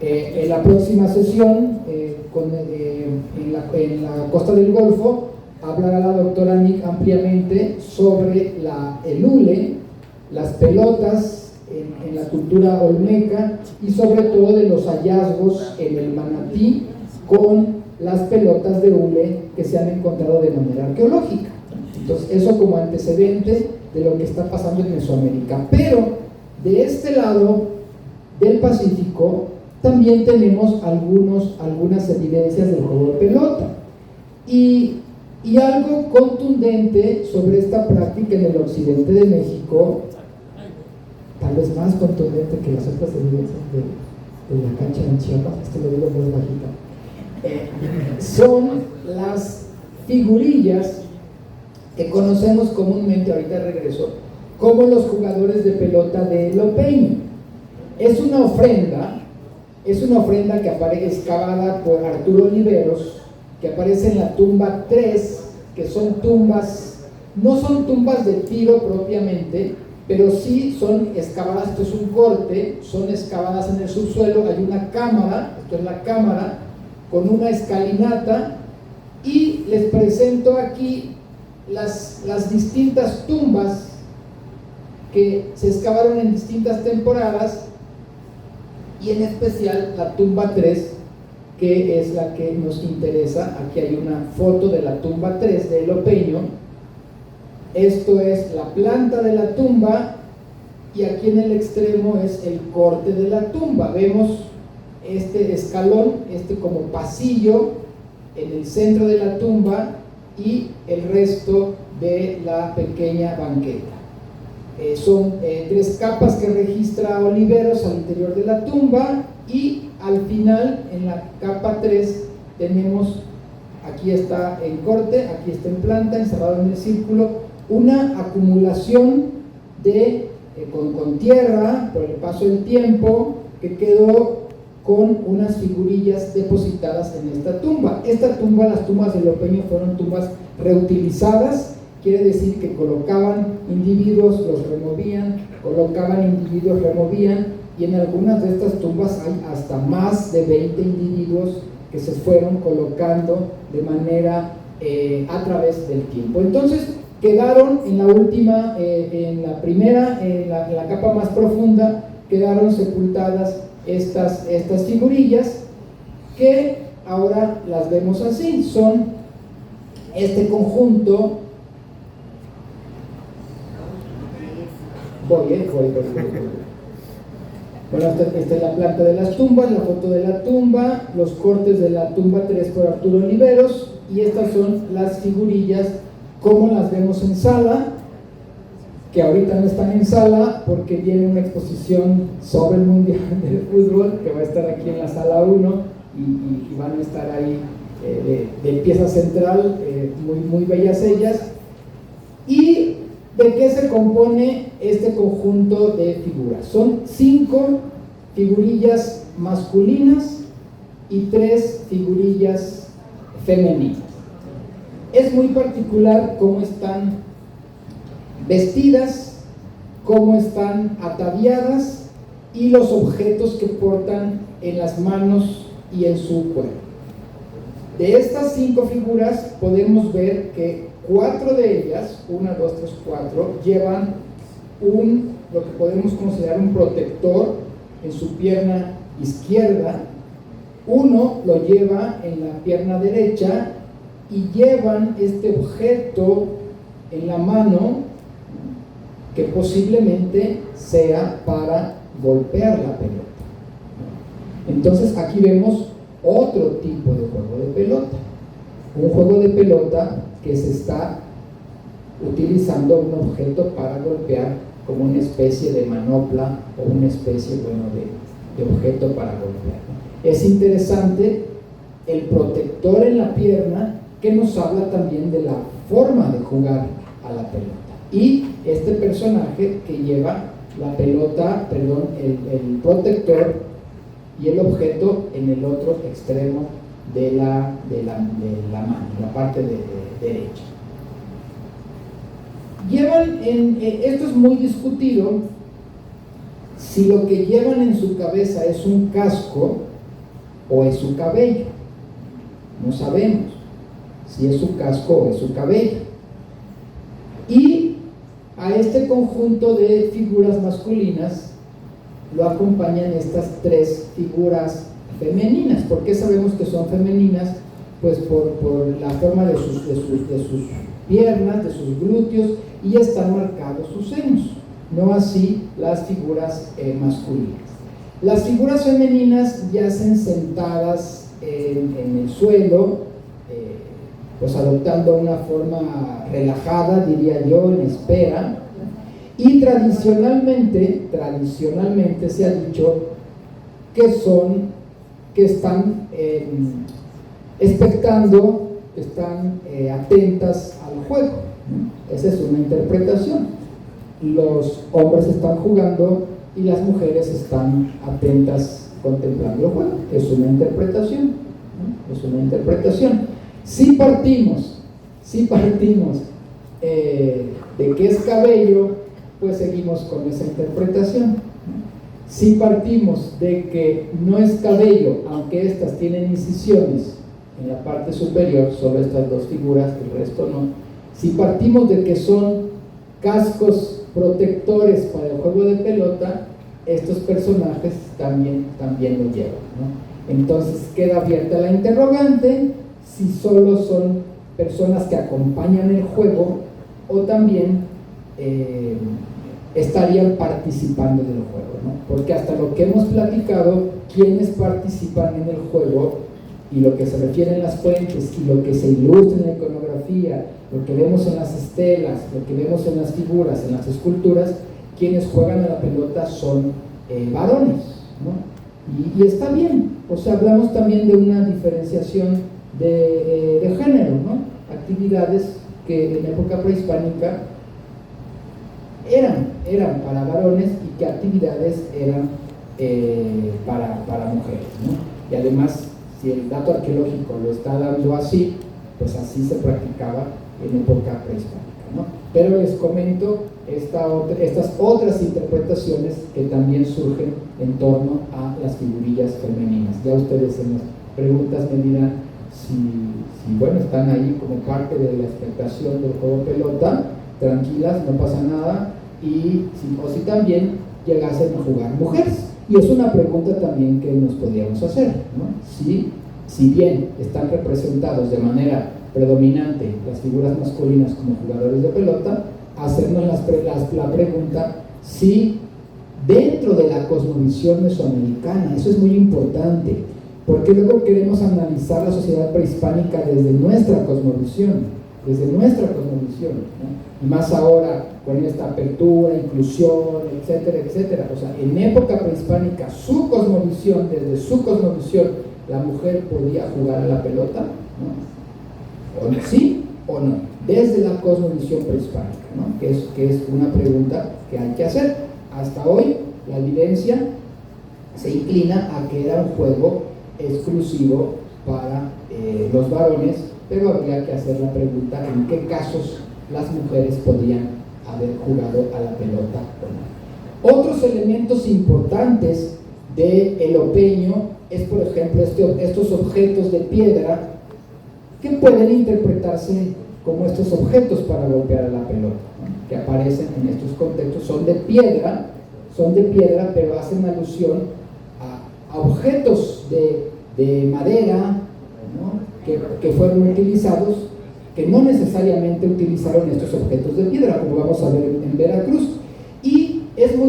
En la próxima sesión, en la costa del Golfo, hablará la doctora Nick ampliamente sobre el hule, las pelotas en la cultura olmeca y sobre todo de los hallazgos en el Manatí con las pelotas de hule que se han encontrado de manera arqueológica. Entonces, eso como antecedente de lo que está pasando en Mesoamérica. Pero de este lado del Pacífico también tenemos algunas evidencias del juego de pelota y algo contundente sobre esta práctica en el occidente de México, tal vez más contundente que las otras evidencias de la cancha en Chiapas, esto lo digo muy bajita, son las figurillas que conocemos comúnmente, ahorita regreso, como los jugadores de pelota de Lopeño. Es una ofrenda que aparece excavada por Arturo Oliveros, que aparece en la tumba 3, que son tumbas, no son tumbas de tiro propiamente, pero sí son excavadas. Esto es un corte, son excavadas en el subsuelo, hay una cámara, esto es la cámara, con una escalinata, y les presento aquí las distintas tumbas que se excavaron en distintas temporadas, y en especial la tumba 3, que es la que nos interesa. Aquí hay una foto de la tumba 3 de Lopeño. Esto es la planta de la tumba, y aquí en el extremo es el corte de la tumba. Vemos este escalón, como pasillo en el centro de la tumba, y el resto de la pequeña banqueta. Son 3 capas que registra Oliveros al interior de la tumba, y al final, en la capa 3, tenemos, aquí está en corte, aquí está en planta, encerrado en el círculo, una acumulación con tierra por el paso del tiempo, que quedó con unas figurillas depositadas en esta tumba. Las tumbas de Lopeño fueron tumbas reutilizadas, quiere decir que colocaban individuos, los removían, colocaban individuos, removían, y en algunas de estas tumbas hay hasta más de 20 individuos que se fueron colocando de manera a través del tiempo. Entonces quedaron en la última, en la primera, en la capa más profunda, quedaron sepultadas estas figurillas que ahora las vemos así. Son este conjunto. Voy. Bueno, esta es la planta de las tumbas, la foto de la tumba, los cortes de la tumba 3 por Arturo Oliveros, y estas son las figurillas como las vemos en sala, que ahorita no están en sala porque viene una exposición sobre el Mundial del Fútbol que va a estar aquí en la sala 1 y van a estar ahí de pieza central, muy bellas ellas. ¿Y de qué se compone este conjunto de figuras? Son 5 figurillas masculinas y 3 figurillas femeninas. Es muy particular cómo están vestidas, cómo están ataviadas y los objetos que portan en las manos y en su cuerpo. De estas 5 figuras podemos ver que 4 de ellas, 1, 2, 3, 4, llevan lo que podemos considerar un protector en su pierna izquierda. 1 lo lleva en la pierna derecha y llevan este objeto en la mano que posiblemente sea para golpear la pelota. Entonces aquí vemos otro tipo de juego de pelota, un juego de pelota que se está utilizando un objeto para golpear como una especie de manopla o una especie, de objeto para golpear. Es interesante el protector en la pierna, que nos habla también de la forma de jugar a la pelota, y este personaje que lleva la pelota, el protector y el objeto en el otro extremo de la mano, la parte derecha. Esto es muy discutido, si lo que llevan en su cabeza es un casco o es su cabello. No sabemos si es su casco o es su cabello. Y a este conjunto de figuras masculinas lo acompañan estas 3 figuras femeninas. ¿Por qué sabemos que son femeninas? Pues por la forma de sus piernas, de sus glúteos, y están marcados sus senos, no así las figuras masculinas. Las figuras femeninas yacen sentadas en el suelo, pues adoptando una forma relajada, diría yo, en espera, y tradicionalmente se ha dicho que están expectando, que están atentas al juego, ¿no? Esa es una interpretación. Los hombres están jugando y las mujeres están atentas contemplando el juego. Es una interpretación, ¿no? Es una interpretación. Si partimos de que es cabello, pues seguimos con esa interpretación. Si partimos de que no es cabello, aunque estas tienen incisiones en la parte superior, solo estas 2 figuras, el resto no. Si partimos de que son cascos protectores para el juego de pelota, estos personajes también lo llevan, ¿no? Entonces queda abierta la interrogante si solo son personas que acompañan el juego o también estarían participando del juego, ¿no? Porque hasta lo que hemos platicado, quienes participan en el juego y lo que se refiere en las fuentes y lo que se ilustra en la iconografía, lo que vemos en las estelas, lo que vemos en las figuras, en las esculturas, quienes juegan a la pelota son varones, ¿no? Y está bien, o sea, hablamos también de una diferenciación de género, ¿no? Actividades que en época prehispánica eran para varones y que actividades eran para mujeres, ¿no? Y además, si el dato arqueológico lo está dando así, pues así se practicaba en época prehispánica, ¿no? Pero les comento estas otras interpretaciones que también surgen en torno a las figurillas femeninas. Ya ustedes en las preguntas me dirán bueno, están ahí como parte de la expectación del juego pelota, tranquilas, no pasa nada, o si también llegasen a jugar mujeres. Y es una pregunta también que nos podríamos hacer, ¿no? Si bien están representados de manera predominante las figuras masculinas como jugadores de pelota, hacernos la pregunta si dentro de la cosmovisión mesoamericana, eso es muy importante, porque luego queremos analizar la sociedad prehispánica desde nuestra cosmovisión, ¿no? Y más ahora con esta apertura, inclusión, etcétera, etcétera. O sea, en época prehispánica, desde su cosmovisión, la mujer podía jugar a la pelota, ¿no? ¿Sí o no? Desde la cosmovisión prehispánica, ¿no? Que es una pregunta que hay que hacer. Hasta hoy, la evidencia se inclina a que era un juego exclusivo para los varones, pero habría que hacer la pregunta en qué casos las mujeres podían haber jugado a la pelota o no. Otros elementos importantes del opeño es, por ejemplo, estos objetos de piedra que pueden interpretarse como estos objetos para golpear a la pelota, ¿no? Que aparecen en estos contextos, son de piedra, pero hacen alusión a objetos de madera, ¿no? que fueron utilizados, que no necesariamente utilizaron estos objetos de piedra, como vamos a ver en Veracruz. Y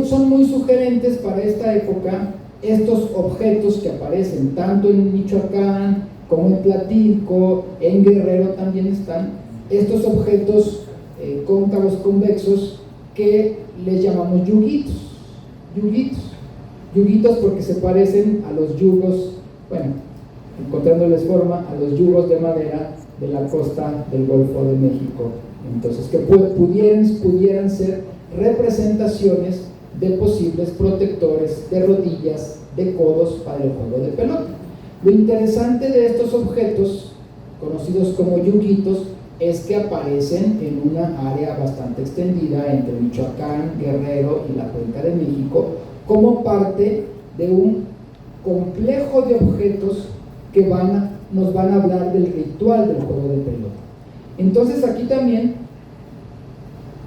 son muy sugerentes para esta época estos objetos que aparecen tanto en Michoacán como en Platilco, en Guerrero también están estos objetos cóncavos convexos que les llamamos yuguitos porque se parecen a los yugos, bueno, encontrándoles forma, a los yugos de madera de la costa del Golfo de México. Entonces, que pudieran ser representaciones de posibles protectores de rodillas, de codos para el juego de pelota. Lo interesante de estos objetos, conocidos como yuguitos, es que aparecen en una área bastante extendida entre Michoacán, Guerrero y la Cuenca de México, como parte de un complejo de objetos que nos van a hablar del ritual del juego de pelota. Entonces aquí también,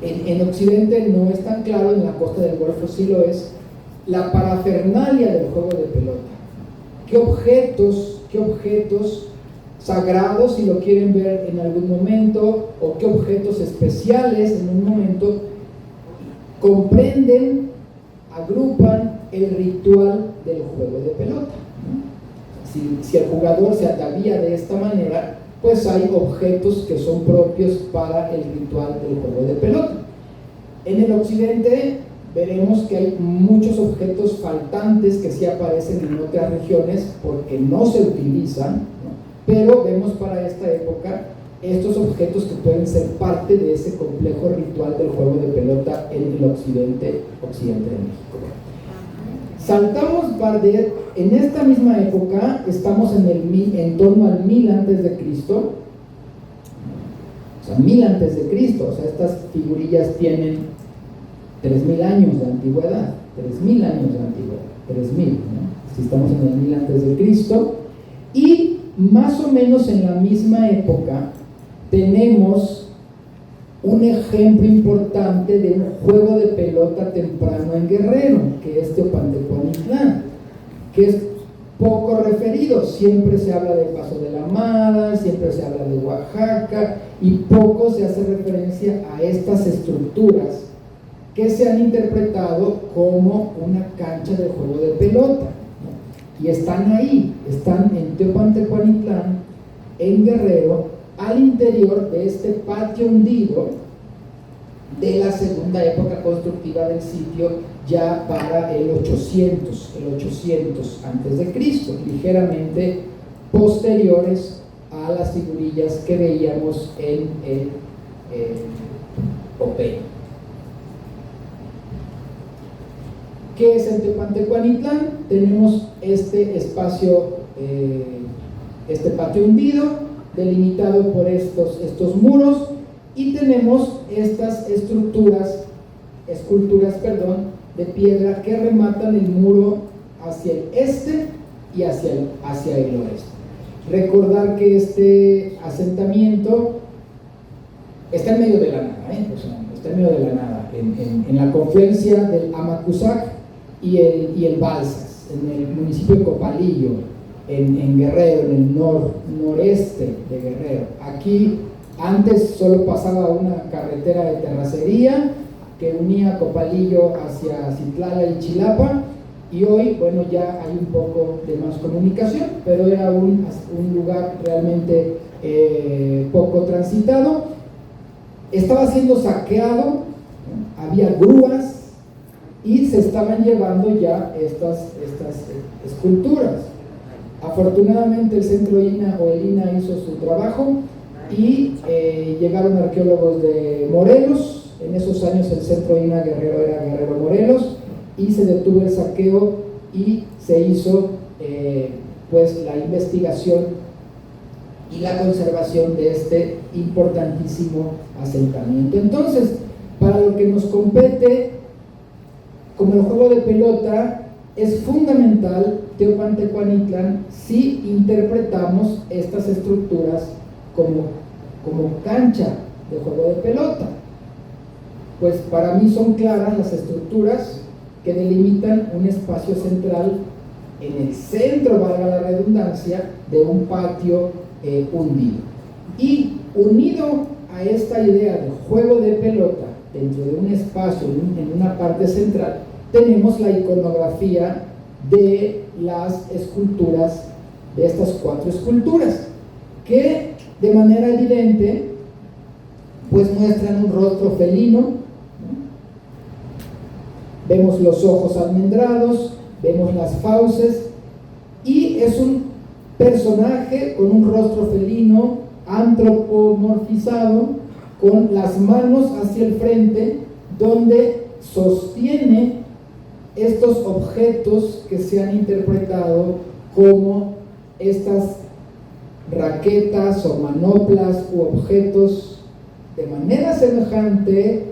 en Occidente no es tan claro, en la costa del Golfo sí lo es, la parafernalia del juego de pelota. ¿Qué objetos sagrados, si lo quieren ver en algún momento, o qué objetos especiales en un momento comprenden, agrupan el ritual del juego de pelota, ¿no? Si el jugador se atavía de esta manera, pues hay objetos que son propios para el ritual del juego de pelota. En el occidente veremos que hay muchos objetos faltantes que sí aparecen en otras regiones porque no se utilizan, ¿no? Pero vemos para esta época estos objetos que pueden ser parte de ese complejo ritual del juego de pelota en el occidente de México. Saltamos Bardet, en esta misma época estamos en torno al 1000 antes de Cristo, o sea, 1000 antes de Cristo, o sea, estas figurillas tienen 3000 años de antigüedad, 3000, ¿no? Si estamos en el 1000 antes de Cristo, y más o menos en la misma época tenemos un ejemplo importante de un juego de pelota temprano en Guerrero, que es Teopantecuanitlán, que es poco referido. Siempre se habla del Paso de la Amada, siempre se habla de Oaxaca, y poco se hace referencia a estas estructuras que se han interpretado como una cancha de juego de pelota, ¿no? Y están ahí, están en Teopantecuanitlán, en Guerrero, al interior de este patio hundido de la segunda época constructiva del sitio, ya para el 800 antes de Cristo, ligeramente posteriores a las figurillas que veíamos en el Popeye. ¿Qué es el Teopantecuanitlán? Tenemos este espacio, este patio hundido, delimitado por estos muros, y tenemos estas esculturas de piedra que rematan el muro hacia el este y hacia el oeste. recordar que este asentamiento está en medio de la nada, o sea, está en medio de la nada, en la confluencia del Amacuzac y el Balsas, en el municipio de Copalillo, en Guerrero, en el noreste de Guerrero. Aquí antes solo pasaba una carretera de terracería que unía Copalillo hacia Citlala y Chilapa, y hoy, bueno, ya hay un poco de más comunicación, pero era un lugar realmente poco transitado. Estaba siendo saqueado, ¿no? Había grúas y se estaban llevando ya estas esculturas. Afortunadamente el Centro INA o el INA hizo su trabajo y llegaron arqueólogos de Morelos. En esos años el Centro INA Guerrero era Guerrero Morelos, y se detuvo el saqueo y se hizo pues la investigación y la conservación de este importantísimo asentamiento. Entonces, para lo que nos compete como el juego de pelota, es fundamental Teopantecuanitlán si interpretamos estas estructuras como cancha de juego de pelota. Pues para mí son claras las estructuras que delimitan un espacio central en el centro, valga la redundancia, de un patio hundido. Y unido a esta idea de juego de pelota dentro de un espacio, en una parte central, tenemos la iconografía de las esculturas, de estas 4 esculturas, que de manera evidente pues muestran un rostro felino, ¿no? Vemos los ojos almendrados, vemos las fauces, y es un personaje con un rostro felino antropomorfizado, con las manos hacia el frente, donde sostiene estos objetos que se han interpretado como estas raquetas o manoplas u objetos de manera semejante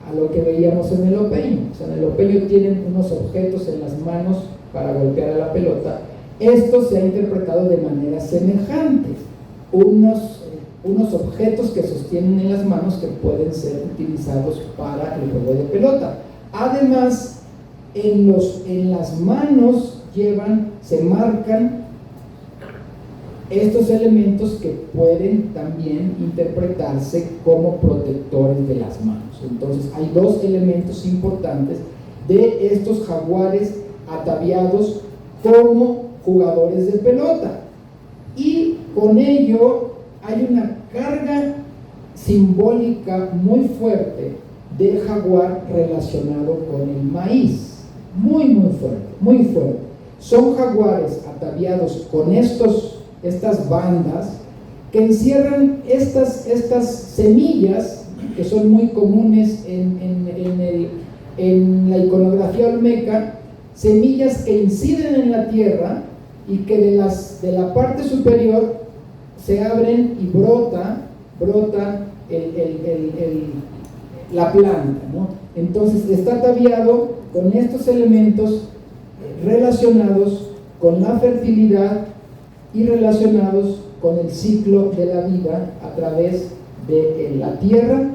a lo que veíamos en el opeño. O sea, en el opeño tienen unos objetos en las manos para golpear a la pelota. Esto se ha interpretado de manera semejante, unos objetos que sostienen en las manos que pueden ser utilizados para el juego de pelota. Además, en las manos se marcan estos elementos que pueden también interpretarse como protectores de las manos. Entonces hay 2 elementos importantes de estos jaguares ataviados como jugadores de pelota, y con ello hay una carga simbólica muy fuerte de jaguar relacionado con el maíz, muy fuerte, muy fuerte. Son jaguares ataviados con estas bandas que encierran estas semillas que son muy comunes en la iconografía olmeca, semillas que inciden en la tierra y que de la parte superior se abren y brota la planta, ¿no? Entonces está ataviado con estos elementos relacionados con la fertilidad y relacionados con el ciclo de la vida a través de la tierra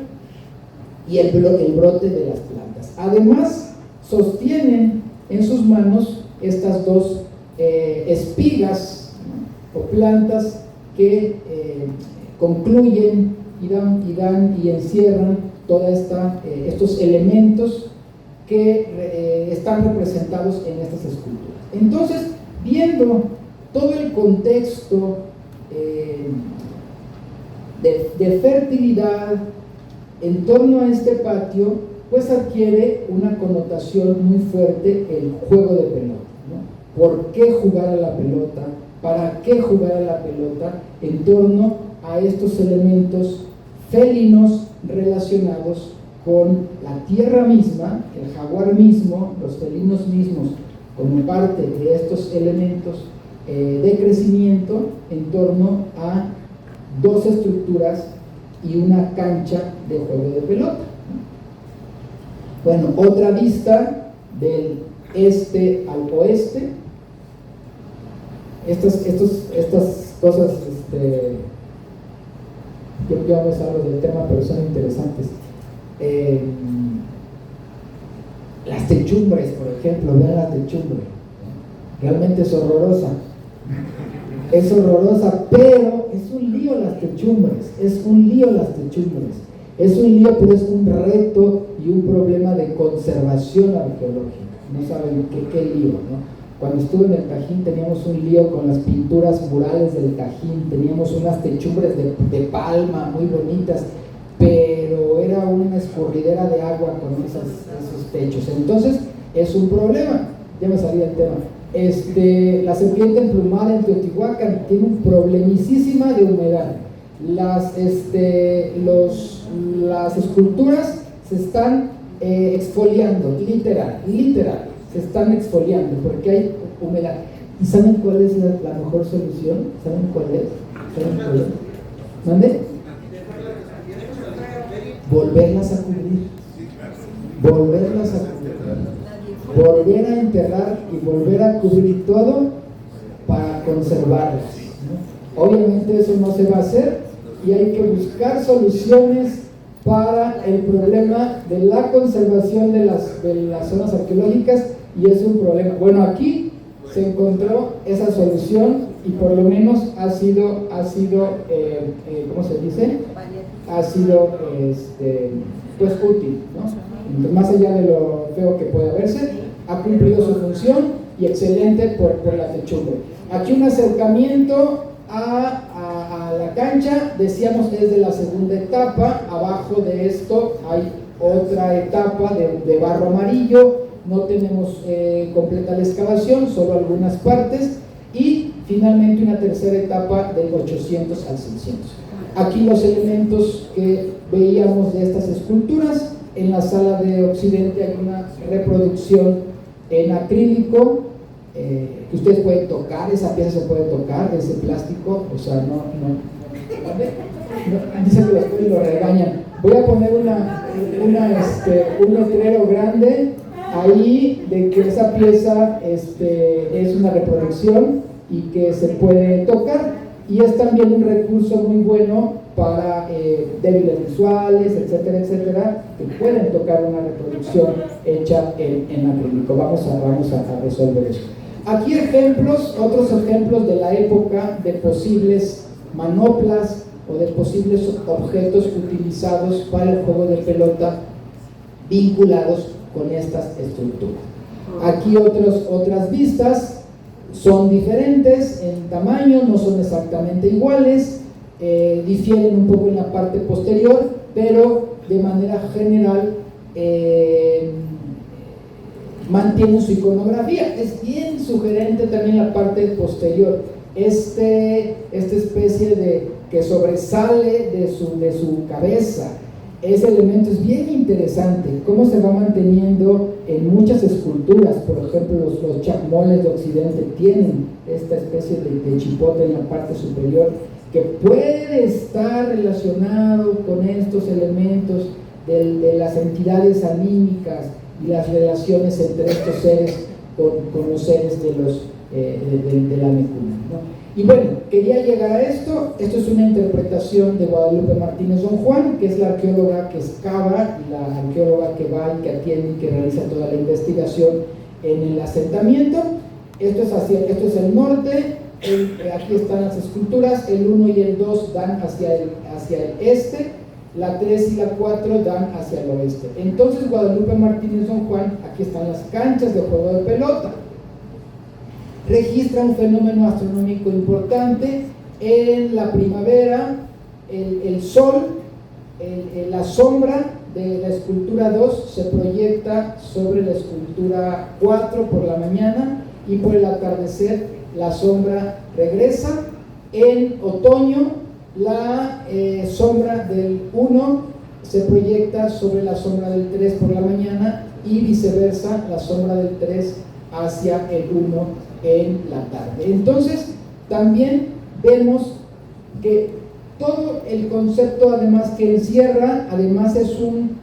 y el brote de las plantas. Además, sostienen en sus manos estas 2 espigas, ¿no?, o plantas que concluyen y encierran todos estos elementos que están representados en estas esculturas. Entonces, viendo todo el contexto de fertilidad en torno a este patio, pues adquiere una connotación muy fuerte el juego de pelota, ¿no? ¿Por qué jugar a la pelota? ¿Para qué jugar a la pelota? En torno a estos elementos felinos relacionados con la tierra misma, el jaguar mismo, los felinos mismos, como parte de estos elementos de crecimiento en torno a 2 estructuras y una cancha de juego de pelota. Bueno, otra vista del este al oeste. Estas cosas, yo no salgo del tema, pero son interesantes. Las techumbres, por ejemplo, vean la techumbre, realmente es horrorosa. Es horrorosa, pero es un lío las techumbres, es un lío, pero es un reto y un problema de conservación arqueológica. No saben qué lío, ¿no? Cuando estuve en el Tajín teníamos un lío con las pinturas murales del Tajín, teníamos unas techumbres de palma muy bonitas, pero era una escurridera de agua con esos techos. Entonces es un problema, ya me salía el tema. La serpiente emplumada en Teotihuacán tiene un problemicísima de humedad. Las esculturas se están exfoliando, literal, se están exfoliando porque hay humedad. ¿Y saben cuál es la mejor solución? ¿Saben cuál es? ¿Mande? Volverlas a cubrir, volver a enterrar y volver a cubrir todo para conservarlas, ¿no? Obviamente eso no se va a hacer y hay que buscar soluciones para el problema de la conservación de las zonas arqueológicas, y es un problema. Bueno, aquí se encontró esa solución y por lo menos ha sido ¿cómo se dice? Ha sido pues útil, ¿no? Entonces, más allá de lo feo que puede verse, ha cumplido su función y excelente por la techumbre. Aquí un acercamiento a la cancha, decíamos es de la segunda etapa. Abajo de esto hay otra etapa de barro amarillo, no tenemos completa la excavación, solo algunas partes, y finalmente una tercera etapa del 800 al 600. Aquí los elementos que veíamos de estas esculturas. En la sala de Occidente hay una reproducción en acrílico que ustedes pueden tocar, esa pieza se puede tocar, ese plástico, o sea, no dicen que después lo regañan. Voy a poner un letrero grande ahí de que esa pieza es una reproducción y que se puede tocar, y es también un recurso muy bueno para débiles visuales, etcétera, etcétera, que pueden tocar una reproducción hecha en acrílico. Vamos a resolver eso. Aquí otros ejemplos de la época de posibles manoplas o de posibles objetos utilizados para el juego de pelota vinculados con estas estructuras. Aquí otras vistas son diferentes en tamaño, no son exactamente iguales, difieren un poco en la parte posterior, pero de manera general mantienen su iconografía. Es bien sugerente también la parte posterior, esta especie de que sobresale de su cabeza. Ese elemento es bien interesante, cómo se va manteniendo en muchas esculturas. Por ejemplo, los chacmoles de Occidente tienen esta especie de chipote en la parte superior, que puede estar relacionado con estos elementos de las entidades anímicas y las relaciones entre estos seres con los seres de la Mecuna, ¿no? Y bueno, quería llegar a esto. Esto es una interpretación de Guadalupe Martínez Don Juan, que es la arqueóloga que excava y la arqueóloga que va y que atiende y que realiza toda la investigación en el asentamiento. Esto es el norte. Aquí están las esculturas. El 1 y el 2 dan hacia el este, la 3 y la 4 dan hacia el oeste. Entonces Guadalupe Martínez Don Juan, aquí están las canchas de juego de pelota. Registra un fenómeno astronómico importante. En la primavera, el sol, la sombra de la escultura 2 se proyecta sobre la escultura 4 por la mañana, y por el atardecer la sombra regresa. En otoño, la sombra del 1 se proyecta sobre la sombra del 3 por la mañana, y viceversa, la sombra del 3 hacia el 1 en la tarde. Entonces también vemos que todo el concepto, además que encierra, además es un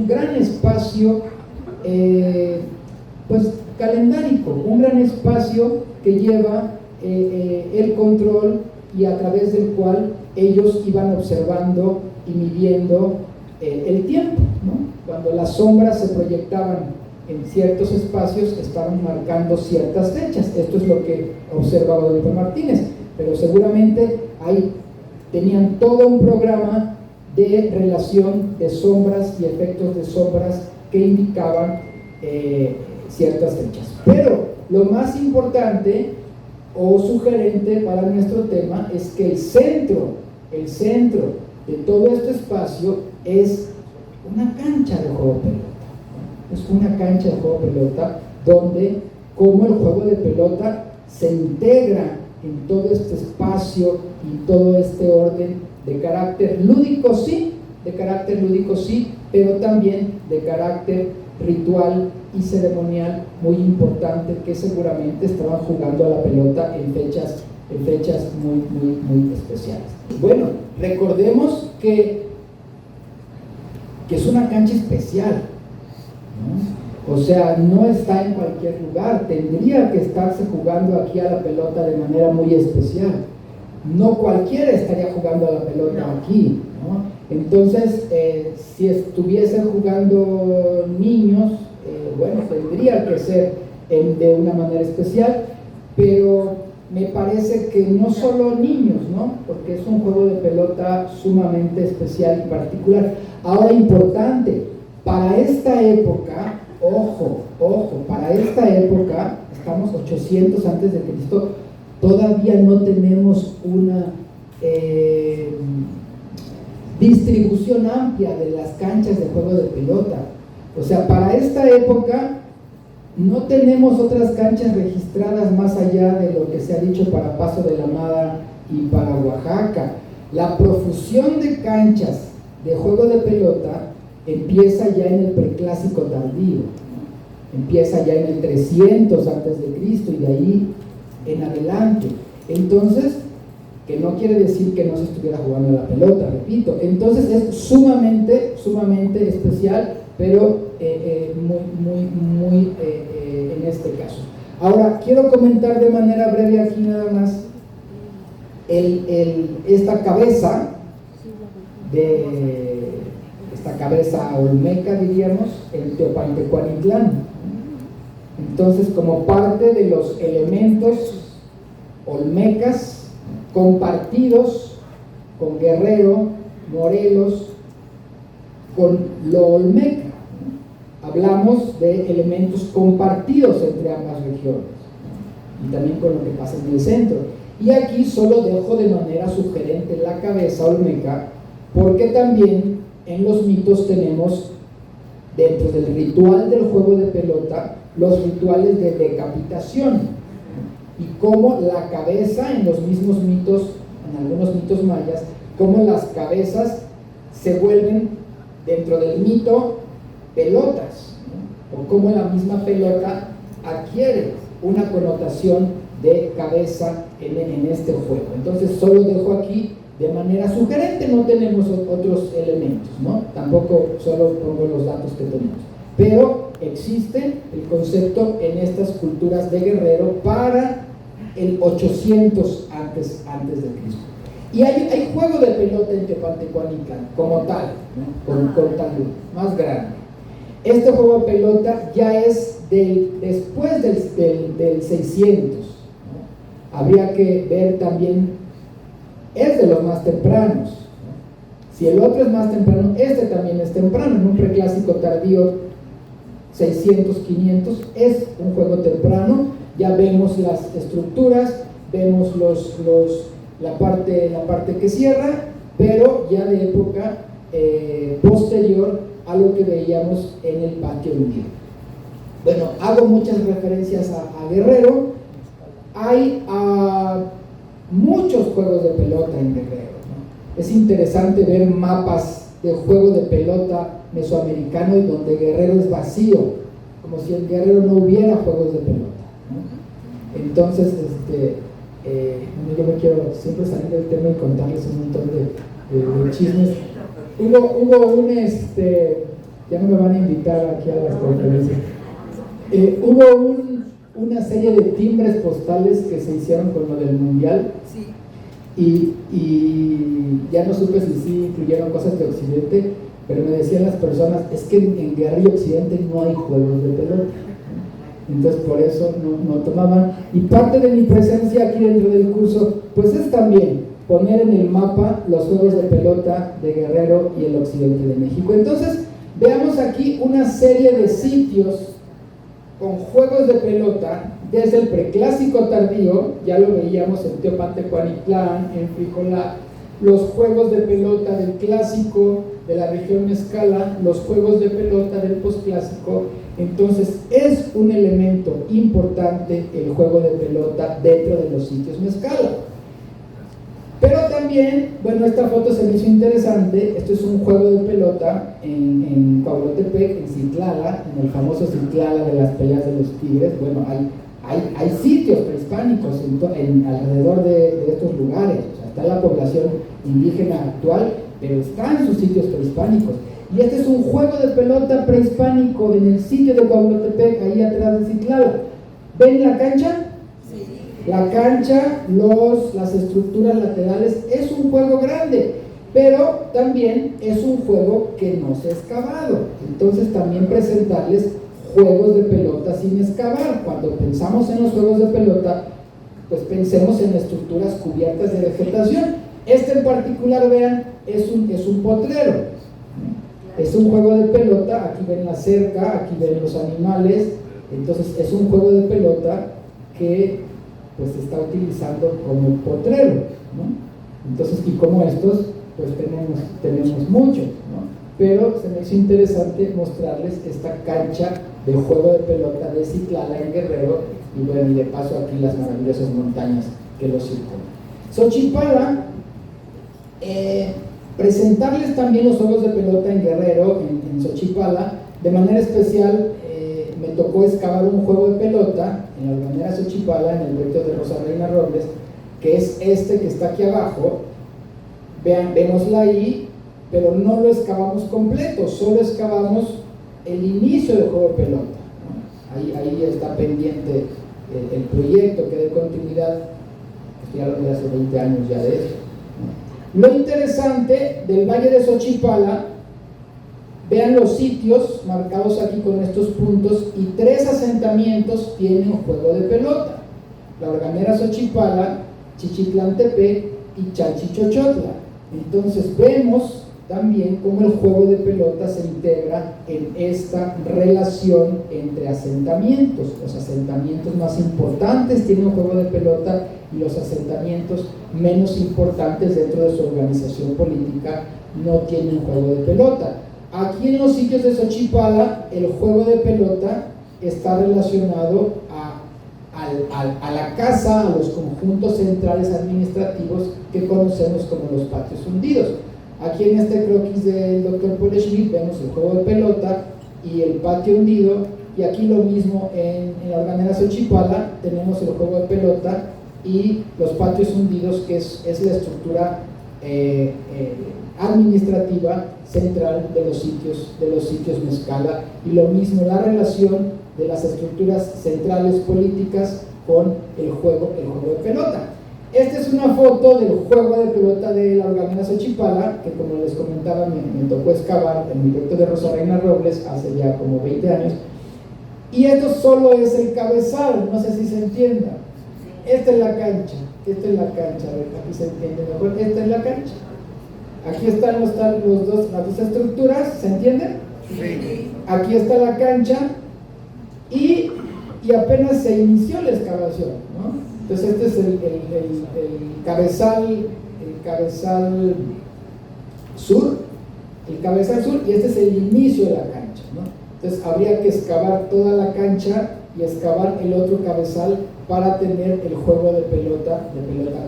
gran espacio pues calendárico, un gran espacio que lleva el control y a través del cual ellos iban observando y midiendo el tiempo, ¿no? Cuando las sombras se proyectaban en ciertos espacios, estaban marcando ciertas fechas. Esto es lo que observaba Adolfo Martínez, pero seguramente ahí tenían todo un programa de relación de sombras y efectos de sombras que indicaban ciertas fechas. Pero lo más importante o sugerente para nuestro tema es que el centro de todo este espacio es una cancha de juego de pelota. Es una cancha de juego de pelota donde, como el juego de pelota se integra en todo este espacio y todo este orden de carácter lúdico, sí, pero también de carácter ritual y ceremonial muy importante, que seguramente estaban jugando a la pelota en fechas muy especiales. Bueno, recordemos que es una cancha especial, ¿no? O sea, no está en cualquier lugar, tendría que estarse jugando aquí a la pelota de manera muy especial. No cualquiera estaría jugando a la pelota aquí, ¿no? Entonces, si estuviesen jugando niños, bueno, tendría que ser de una manera especial, pero me parece que no solo niños, ¿no? Porque es un juego de pelota sumamente especial y particular. Ahora, importante, para esta época, ojo, para esta época, estamos 800 antes de Cristo, todavía no tenemos una distribución amplia de las canchas de juego de pelota. O sea, para esta época no tenemos otras canchas registradas más allá de lo que se ha dicho para Paso de la Mada y para Oaxaca. La profusión de canchas de juego de pelota empieza ya en el preclásico tardío, ¿no? Empieza ya en el 300 antes de Cristo y de ahí en adelante. Entonces, que no quiere decir que no se estuviera jugando a la pelota, repito. Entonces es sumamente especial, pero muy en este caso. Ahora, quiero comentar de manera breve aquí nada más esta cabeza olmeca, diríamos, el Teopantecuanitlán. Entonces, como parte de los elementos olmecas compartidos con Guerrero, Morelos, con lo olmeca, ¿no? Hablamos de elementos compartidos entre ambas regiones, ¿no? Y también con lo que pasa en el centro. Y aquí solo dejo de manera sugerente la cabeza olmeca, porque también en los mitos tenemos, dentro del ritual del juego de pelota, los rituales de decapitación, ¿no? Y cómo la cabeza, en los mismos mitos, en algunos mitos mayas, cómo las cabezas se vuelven dentro del mito pelotas, ¿no? O cómo la misma pelota adquiere una connotación de cabeza en este juego. Entonces solo dejo aquí de manera sugerente, no tenemos otros elementos, ¿no? Tampoco solo pongo los datos que tenemos, pero existe el concepto en estas culturas de Guerrero para el 800 antes de Cristo. Y hay juego de pelota en Teopantecuanitlán como tal, ¿no? con tal más grande. Este juego de pelota ya es después del 600, ¿no? Habría que ver también, es de los más tempranos, ¿no? Si el otro es más temprano, este también es temprano, en un preclásico tardío 600, 500, es un juego temprano. Ya vemos las estructuras, vemos la parte que cierra, pero ya de época posterior a lo que veíamos en el patio hundido. Bueno, hago muchas referencias a Guerrero. Hay muchos juegos de pelota en Guerrero, ¿no? Es interesante ver mapas de juego de pelota mesoamericano y donde Guerrero es vacío, como si en Guerrero no hubiera juegos de pelota, ¿no? Entonces, yo me quiero siempre salir del tema y contarles un montón de chismes. Hubo ya no me van a invitar aquí a las conferencias. Hubo una serie de timbres postales que se hicieron con lo del mundial. Sí. y ya no supe si sí incluyeron cosas de Occidente, pero me decían las personas, es que en Guerrero Occidente no hay juegos de pelota. Entonces por eso no tomaban. Y parte de mi presencia aquí dentro del curso, pues es también poner en el mapa los juegos de pelota de Guerrero y el occidente de México. Entonces, veamos aquí una serie de sitios con juegos de pelota desde el preclásico tardío, ya lo veíamos en Teopantecuanitlán, en Frijolá, los juegos de pelota del clásico de la región Mezcala, los juegos de pelota del posclásico. Entonces es un elemento importante el juego de pelota dentro de los sitios Mezcala. Pero también, bueno, esta foto se me hizo interesante. Esto es un juego de pelota en Cuautepec, en Citlala, en el famoso Citlala de las peleas de los tigres. Bueno, hay sitios prehispánicos alrededor de estos lugares. O sea, está la población indígena actual, pero están sus sitios prehispánicos. Y este es un juego de pelota prehispánico en el sitio de Cuautepec, ahí atrás de Citlala. ¿Ven la cancha? La cancha, las estructuras laterales, es un juego grande, pero también es un juego que no se ha excavado. Entonces también presentarles juegos de pelota sin excavar. Cuando pensamos en los juegos de pelota, pues pensemos en estructuras cubiertas de vegetación. Este en particular, vean, es un potrero. Es un juego de pelota, aquí ven la cerca, aquí ven los animales. Entonces es un juego de pelota que pues se está utilizando como potrero, ¿no? Entonces, y como estos, pues tenemos muchos, ¿no? Pero se me hizo interesante mostrarles esta cancha de juego de pelota de Citlala en Guerrero, y bueno, y de paso aquí las maravillosas montañas que lo circundan. Xochipala, presentarles también los juegos de pelota en Guerrero, en Xochipala, de manera especial. Me tocó excavar un juego de pelota en la Albanera Xochipala, en el proyecto de Rosa Reina Robles, que es este que está aquí abajo. Vean, vémosla ahí, pero no lo excavamos completo, solo excavamos el inicio del juego de pelota, ¿no? Ahí está pendiente el proyecto que dé continuidad, pues ya lo vi hace 20 años ya de eso, ¿no? Lo interesante del Valle de Xochipala, vean los sitios marcados aquí con estos puntos, y 3 asentamientos tienen juego de pelota: la Organera Xochipala, Chichitlantepec y Chalchichochotla. Entonces vemos también cómo el juego de pelota se integra en esta relación entre asentamientos. Los asentamientos más importantes tienen un juego de pelota y los asentamientos menos importantes dentro de su organización política no tienen juego de pelota. Aquí en los sitios de Xochipala, el juego de pelota está relacionado a la casa, a los conjuntos centrales administrativos que conocemos como los patios hundidos. Aquí en este croquis del Dr. Paul Schmidt vemos el juego de pelota y el patio hundido, y aquí lo mismo en la Organera Xochipala tenemos el juego de pelota y los patios hundidos, que es la estructura administrativa central de los sitios Mezcala, y lo mismo la relación de las estructuras centrales políticas con el juego de pelota. Esta es una foto del juego de pelota de la Organera Xochipala, que como les comentaba me tocó excavar en mi proyecto de Rosa Reina Robles hace ya como 20 años, y esto solo es el cabezal, no sé si se entienda. Esta es la cancha, a ver, aquí se entiende mejor. Esta es la cancha. Aquí están las dos estructuras, ¿se entienden? Sí. Aquí está la cancha y apenas se inició la excavación, ¿no? Entonces este es el cabezal sur, y este es el inicio de la cancha, ¿no? Entonces habría que excavar toda la cancha y excavar el otro cabezal para tener el juego de pelota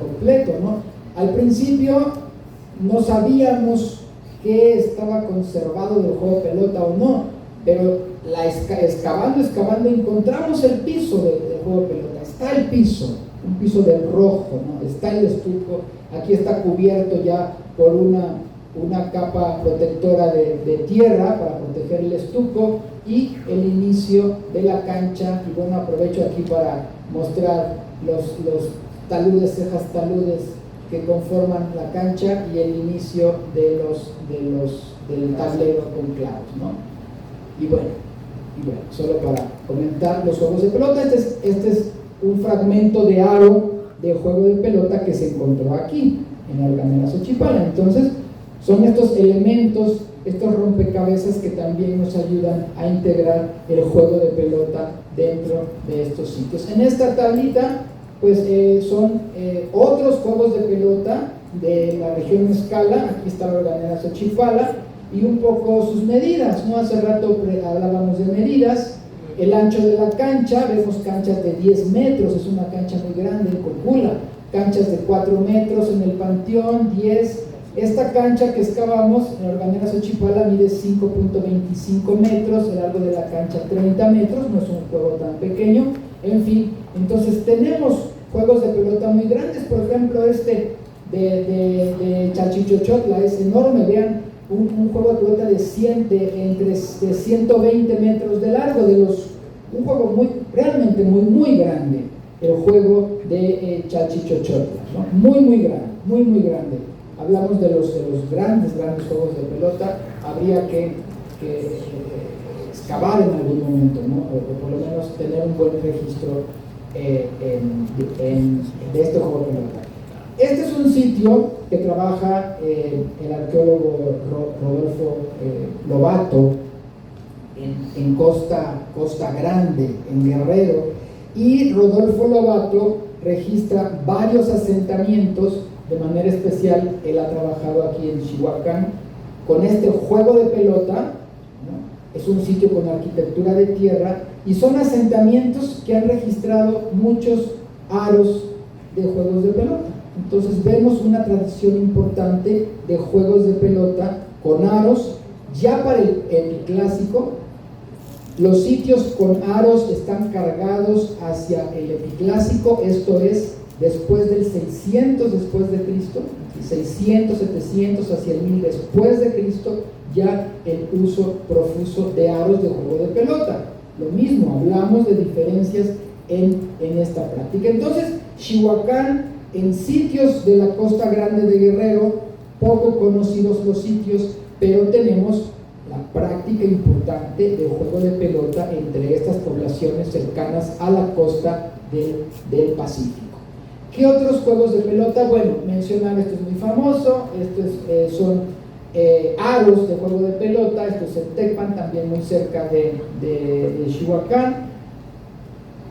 completo, ¿no? Al principio no sabíamos que estaba conservado del juego de pelota o no, pero excavando encontramos el piso del juego de pelota. Está el piso, un piso de rojo, ¿no? Está el estuco, aquí está cubierto ya por una capa protectora de tierra para proteger el estuco, y el inicio de la cancha. Y bueno, aprovecho aquí para mostrar los taludes, cejas taludes que conforman la cancha y el inicio del tablero con clavos, ¿no? Y bueno, solo para comentar los juegos de pelota, este es un fragmento de aro de juego de pelota que se encontró aquí, en Alganera Xochipala. Entonces, son estos elementos, estos rompecabezas que también nos ayudan a integrar el juego de pelota dentro de estos sitios. En esta tablita, pues son otros juegos de pelota de la región Escala. Aquí está la Alganera Xochipala y un poco sus medidas, ¿no? Hace rato hablábamos de medidas. El ancho de la cancha, vemos canchas de 10 metros, es una cancha muy grande en Cocula, canchas de 4 metros en el Panteón, 10. Esta cancha que excavamos en Alganera Xochipala mide 5.25 metros, el largo de la cancha 30 metros, no es un juego tan pequeño. En fin, entonces tenemos juegos de pelota muy grandes, por ejemplo este de Chalchichochotla es enorme, vean, un juego de pelota de 120 metros de largo, un juego realmente muy grande, el juego de Chalchichochotla, ¿no? Muy grande. Hablamos de los grandes juegos de pelota, habría que excavar en algún momento, ¿no? O por lo menos tener un buen registro de este juego de pelota. Este es un sitio que trabaja el arqueólogo Rodolfo Lobato en Costa Grande, en Guerrero, y Rodolfo Lobato registra varios asentamientos. De manera especial, él ha trabajado aquí en Chihuahua con este juego de pelota, ¿no? Es un sitio con arquitectura de tierra y son asentamientos que han registrado muchos aros de juegos de pelota. Entonces vemos una tradición importante de juegos de pelota con aros. Ya para el epiclásico, los sitios con aros están cargados hacia el epiclásico, esto es después del 600 después de Cristo, 600, 700 hacia el 1000 después de Cristo, ya el uso profuso de aros de juego de pelota. Lo mismo, hablamos de diferencias en esta práctica. Entonces, Chihuacán, en sitios de la Costa Grande de Guerrero, poco conocidos los sitios, pero tenemos la práctica importante de juego de pelota entre estas poblaciones cercanas a la costa del Pacífico. ¿Qué otros juegos de pelota? Bueno, mencionar, esto es muy famoso, estos son aros de juego de pelota, esto es en Tecpan, también muy cerca de Chihuacán.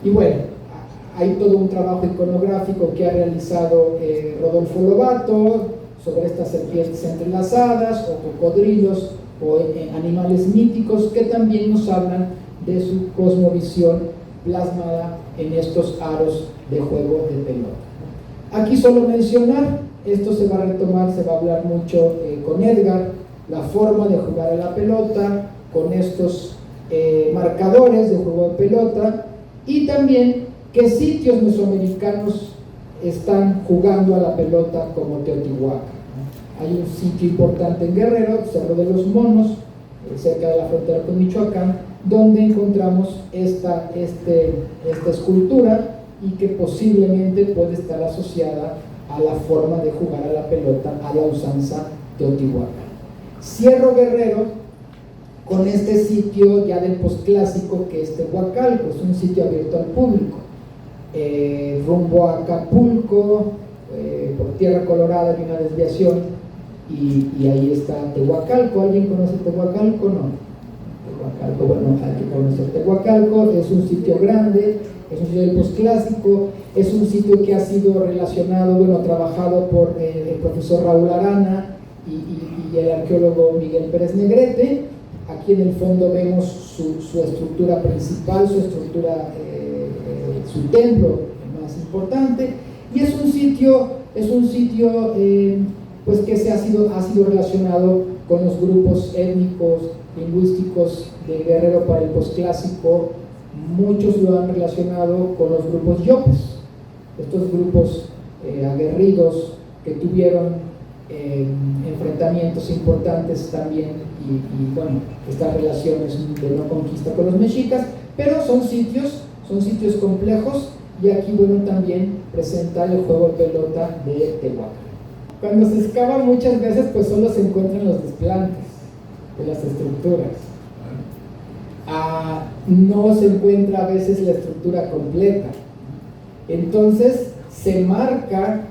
Y bueno, hay todo un trabajo iconográfico que ha realizado Rodolfo Lobato sobre estas serpientes entrelazadas o cocodrilos o animales míticos que también nos hablan de su cosmovisión plasmada en estos aros de juego de pelota. Aquí solo mencionar, esto se va a retomar, se va a hablar mucho con Edgar, la forma de jugar a la pelota, con estos marcadores de juego de pelota, y también qué sitios mesoamericanos están jugando a la pelota como Teotihuacán, ¿no? Hay un sitio importante en Guerrero, Cerro de los Monos, cerca de la frontera con Michoacán, donde encontramos esta escultura y que posiblemente puede estar asociada a la forma de jugar a la pelota, a la usanza teotihuacana. Cierro Guerrero con este sitio ya del posclásico que es Tehuacalco, es un sitio abierto al público, rumbo a Acapulco, por Tierra Colorada hay una desviación y ahí está Tehuacalco. ¿Alguien conoce Tehuacalco? No. Tehuacalco, bueno, hay que conocer Tehuacalco, es un sitio grande, es un sitio del posclásico, es un sitio que ha sido relacionado, bueno, trabajado por el profesor Raúl Arana y el arqueólogo Miguel Pérez Negrete. Aquí en el fondo vemos su estructura principal, su estructura, su templo más importante, y es un sitio pues que ha sido relacionado con los grupos étnicos, lingüísticos de Guerrero para el posclásico. Muchos lo han relacionado con los grupos yopes, estos grupos aguerridos que tuvieron enfrentamientos importantes también y bueno, estas relaciones de no conquista con los mexicas, pero son sitios complejos, y aquí bueno también presenta el juego de pelota de Tehuacán. cuando se excava muchas veces pues solo se encuentran los desplantes de las estructuras. No se encuentra a veces la estructura completa. Entonces se marca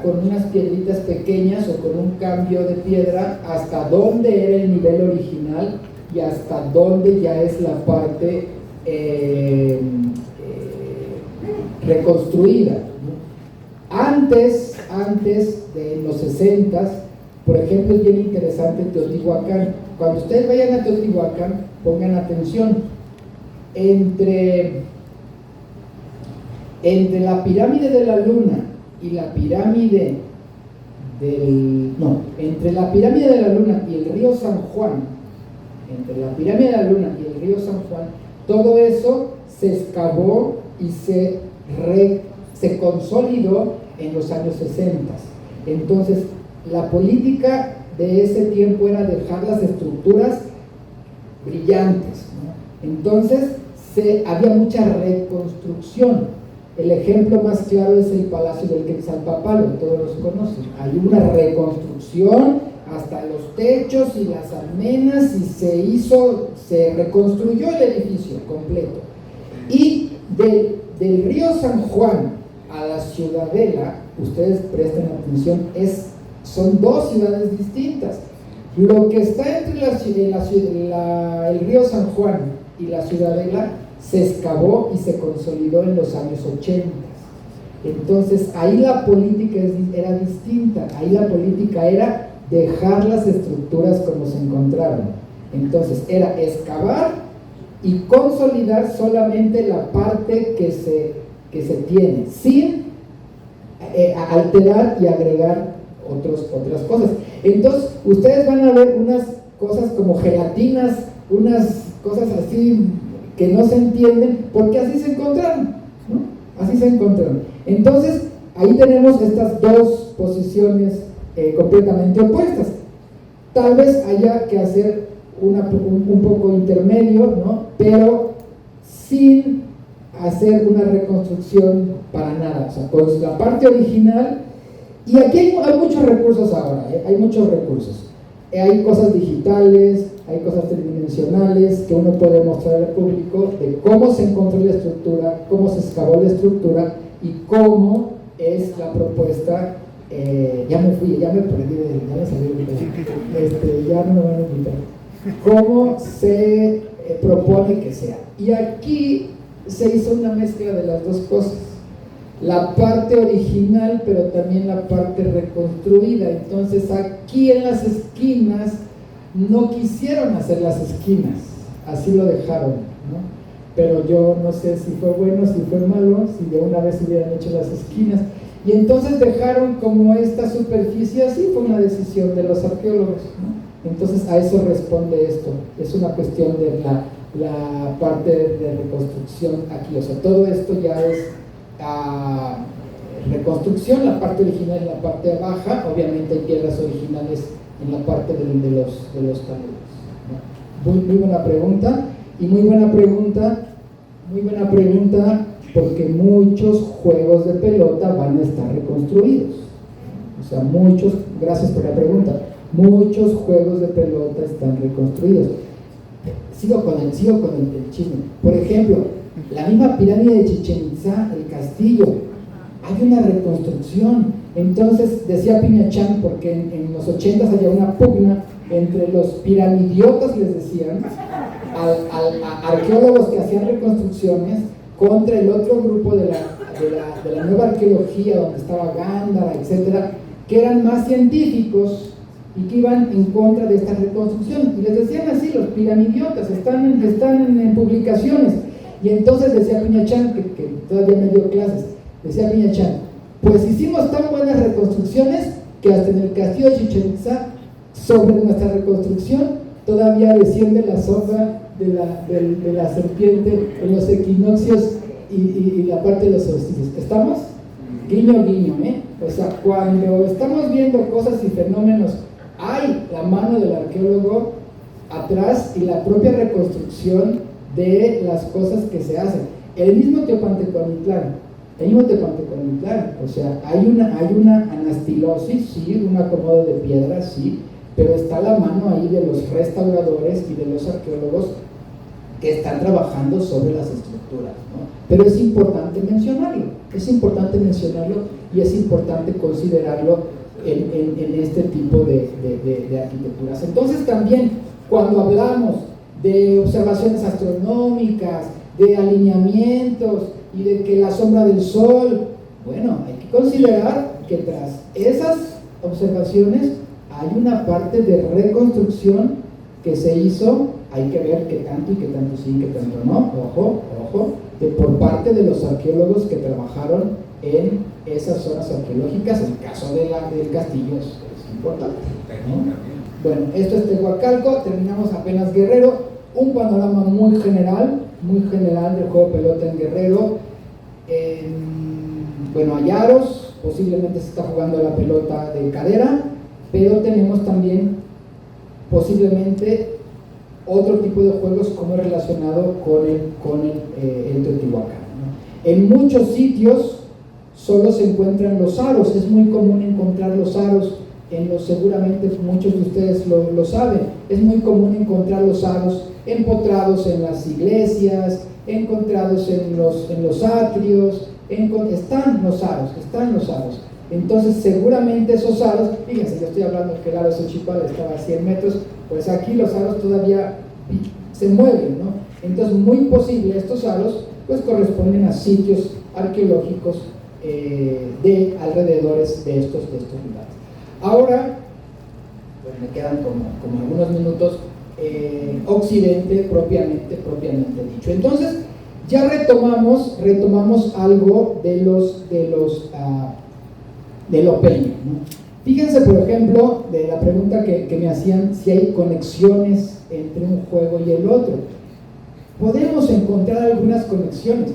con unas piedritas pequeñas o con un cambio de piedra hasta dónde era el nivel original y hasta dónde ya es la parte reconstruida. Antes de los 60s, por ejemplo, es bien interesante Teotihuacán. Cuando ustedes vayan a Teotihuacán, pongan atención. Entre la pirámide de la Luna y la pirámide entre la pirámide de la Luna y el río San Juan, entre la pirámide de la Luna y el río San Juan, todo eso se excavó y se consolidó en los años 60. Entonces, la política de ese tiempo era dejar las estructuras brillantes, ¿no? Entonces, había mucha reconstrucción. El ejemplo más claro es el Palacio del Quetzalpóatl, todos los conocen. Hay una reconstrucción hasta los techos y las almenas y se reconstruyó el edificio completo. Y del río San Juan a la Ciudadela, ustedes presten atención, son dos ciudades distintas. Lo que está entre el río San Juan y la Ciudadela se excavó y se consolidó en los años 80. Entonces ahí la política era distinta, ahí la política era dejar las estructuras como se encontraron. Entonces era excavar y consolidar solamente la parte que se tiene, sin alterar y agregar otras cosas. Entonces ustedes van a ver unas cosas como gelatinas, unas cosas así que no se entienden, porque así se encontraron, ¿no? Así se encontraron. Entonces, ahí tenemos estas dos posiciones completamente opuestas. Tal vez haya que hacer un poco intermedio, ¿no? Pero sin hacer una reconstrucción para nada, o sea, con la parte original. Y aquí hay muchos recursos ahora, hay muchos recursos. Hay cosas digitales, hay cosas tridimensionales que uno puede mostrar al público de cómo se encontró la estructura, cómo se excavó la estructura y cómo es la propuesta. Ya me fui, ya me perdí, ya me salí, ya no me van a invitar. Cómo se propone que sea. Y aquí se hizo una mezcla de las dos cosas. La parte original, pero también la parte reconstruida. Entonces aquí en las esquinas no quisieron hacer las esquinas, así lo dejaron, ¿no? Pero yo no sé si fue bueno, si fue malo, si de una vez hubieran hecho las esquinas. Y entonces dejaron como esta superficie así, fue una decisión de los arqueólogos, ¿no? Entonces a eso responde esto. Es una cuestión de la parte de reconstrucción aquí. O sea, todo esto ya es reconstrucción, la parte original en la parte baja, obviamente hay piedras originales en la parte de los taludes, ¿no? Muy buena pregunta, y muy buena pregunta porque muchos juegos de pelota van a estar reconstruidos. O sea, gracias por la pregunta, muchos juegos de pelota están reconstruidos. Sigo con el chisme. Por ejemplo, la misma pirámide de Chichén Itzá, el castillo, hay una reconstrucción. Entonces, decía Piñachán, porque en los 80s había una pugna entre los piramidiotas, les decían, a arqueólogos que hacían reconstrucciones, contra el otro grupo de la nueva arqueología, donde estaba Gándara, etcétera, que eran más científicos y que iban en contra de esta reconstrucción. Y les decían así, los piramidiotas, están en publicaciones. Y entonces decía Piñachán, que todavía me dio clases, decía Piñachán, pues hicimos tan buenas reconstrucciones que hasta en el castillo de Chichén Itzá, sobre nuestra reconstrucción, todavía desciende la sombra de la serpiente en los equinoccios y la parte de los solsticios. ¿Estamos? Guiño, guiño, ¿eh? O sea, cuando estamos viendo cosas y fenómenos, hay la mano del arqueólogo atrás y la propia reconstrucción de las cosas que se hacen. El mismo Teopantecuamitlán, en Tehuantepec, o sea, hay una anastilosis, sí, un acomodo de piedras, sí, pero está la mano ahí de los restauradores y de los arqueólogos que están trabajando sobre las estructuras, ¿no? Pero es importante mencionarlo y es importante considerarlo en este tipo de arquitecturas. Entonces también cuando hablamos de observaciones astronómicas, de alineamientos y de que la sombra del sol, bueno, hay que considerar que tras esas observaciones hay una parte de reconstrucción que se hizo, hay que ver qué tanto y qué tanto sí y qué tanto no, ojo, por parte de los arqueólogos que trabajaron en esas zonas arqueológicas. El caso del castillo es importante, ¿no? Bueno, esto es Tehuacalco, terminamos apenas Guerrero, un panorama muy general del juego de pelota en Guerrero. Bueno, hay aros, posiblemente se está jugando la pelota de cadera, pero tenemos también posiblemente otro tipo de juegos como relacionado con el Teotihuacán, ¿no? En muchos sitios solo se encuentran los aros, es muy común encontrar los aros, seguramente muchos de ustedes lo saben, es muy común encontrar los aros empotrados en las iglesias, encontrados en los atrios, están los aros. Entonces seguramente esos aros, fíjense, yo estoy hablando que el aro de Xochipal estaba a 100 metros, pues aquí los aros todavía se mueven, ¿no? Entonces muy posible estos aros pues corresponden a sitios arqueológicos de alrededores de estos lugares. Ahora, pues me quedan como algunos minutos. Occidente propiamente dicho. Entonces ya retomamos algo del opeño, ¿no? Fíjense, por ejemplo, de la pregunta que me hacían, si hay conexiones entre un juego y el otro. Podemos encontrar algunas conexiones,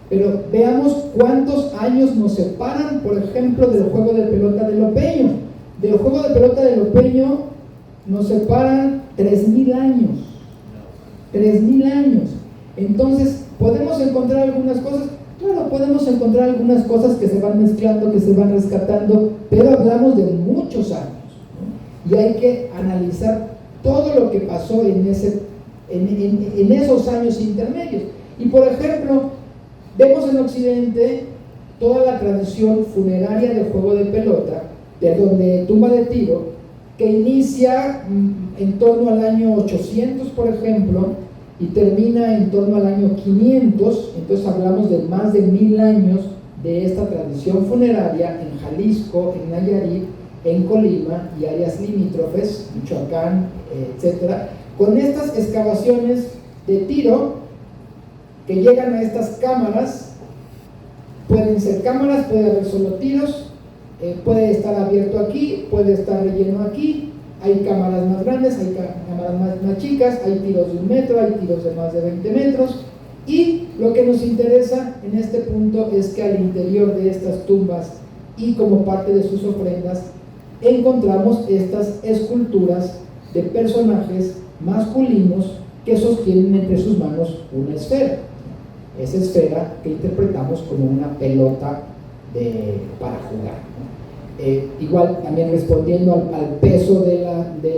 pero veamos cuántos años nos separan, por ejemplo, del juego de pelota del opeño. Del juego de pelota del opeño nos separan 3.000 años. 3.000 años. Entonces, ¿podemos encontrar algunas cosas? Claro, podemos encontrar algunas cosas que se van mezclando, que se van rescatando, pero hablamos de muchos años, ¿no? Y hay que analizar todo lo que pasó en esos años intermedios. Y por ejemplo, vemos en Occidente toda la tradición funeraria del juego de pelota, de tumba de tiro, que inicia en torno al año 800, por ejemplo, y termina en torno al año 500. Entonces hablamos de más de 1000 años de esta tradición funeraria en Jalisco, en Nayarit, en Colima y áreas limítrofes, Michoacán, etcétera, con estas excavaciones de tiro que llegan a estas cámaras. Pueden ser cámaras, puede haber solo tiros, puede estar abierto aquí, puede estar relleno aquí, hay cámaras más grandes, hay cámaras más chicas, hay tiros de 1 metro, hay tiros de más de 20 metros, y lo que nos interesa en este punto es que al interior de estas tumbas y como parte de sus ofrendas encontramos estas esculturas de personajes masculinos que sostienen entre sus manos una esfera. Esa esfera que interpretamos como una pelota para jugar, ¿no? Igual también respondiendo al peso de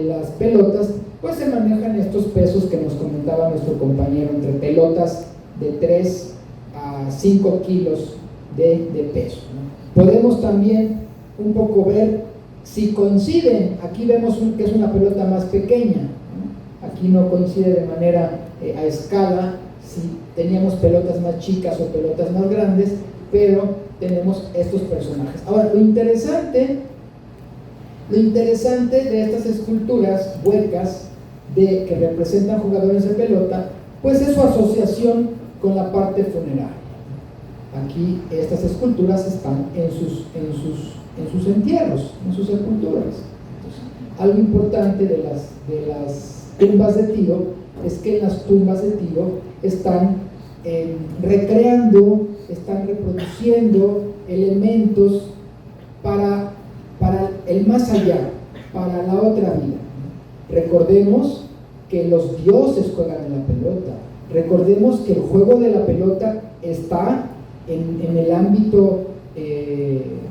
las pelotas, pues se manejan estos pesos que nos comentaba nuestro compañero, entre pelotas de 3 a 5 kilos de peso, ¿no? Podemos también un poco ver si coinciden. Aquí vemos que es una pelota más pequeña, ¿no? Aquí no coincide de manera a escala si teníamos pelotas más chicas o pelotas más grandes, pero tenemos estos personajes. Ahora, lo interesante de estas esculturas huecas que representan jugadores de pelota, pues es su asociación con la parte funeraria. Aquí estas esculturas están en sus entierros, en sus sepulturas. Entonces, algo importante de las tumbas de tiro es que en las tumbas de tiro están recreando, están reproduciendo elementos para el más allá, para la otra vida. Recordemos que los dioses juegan en la pelota, recordemos que el juego de la pelota está en el ámbito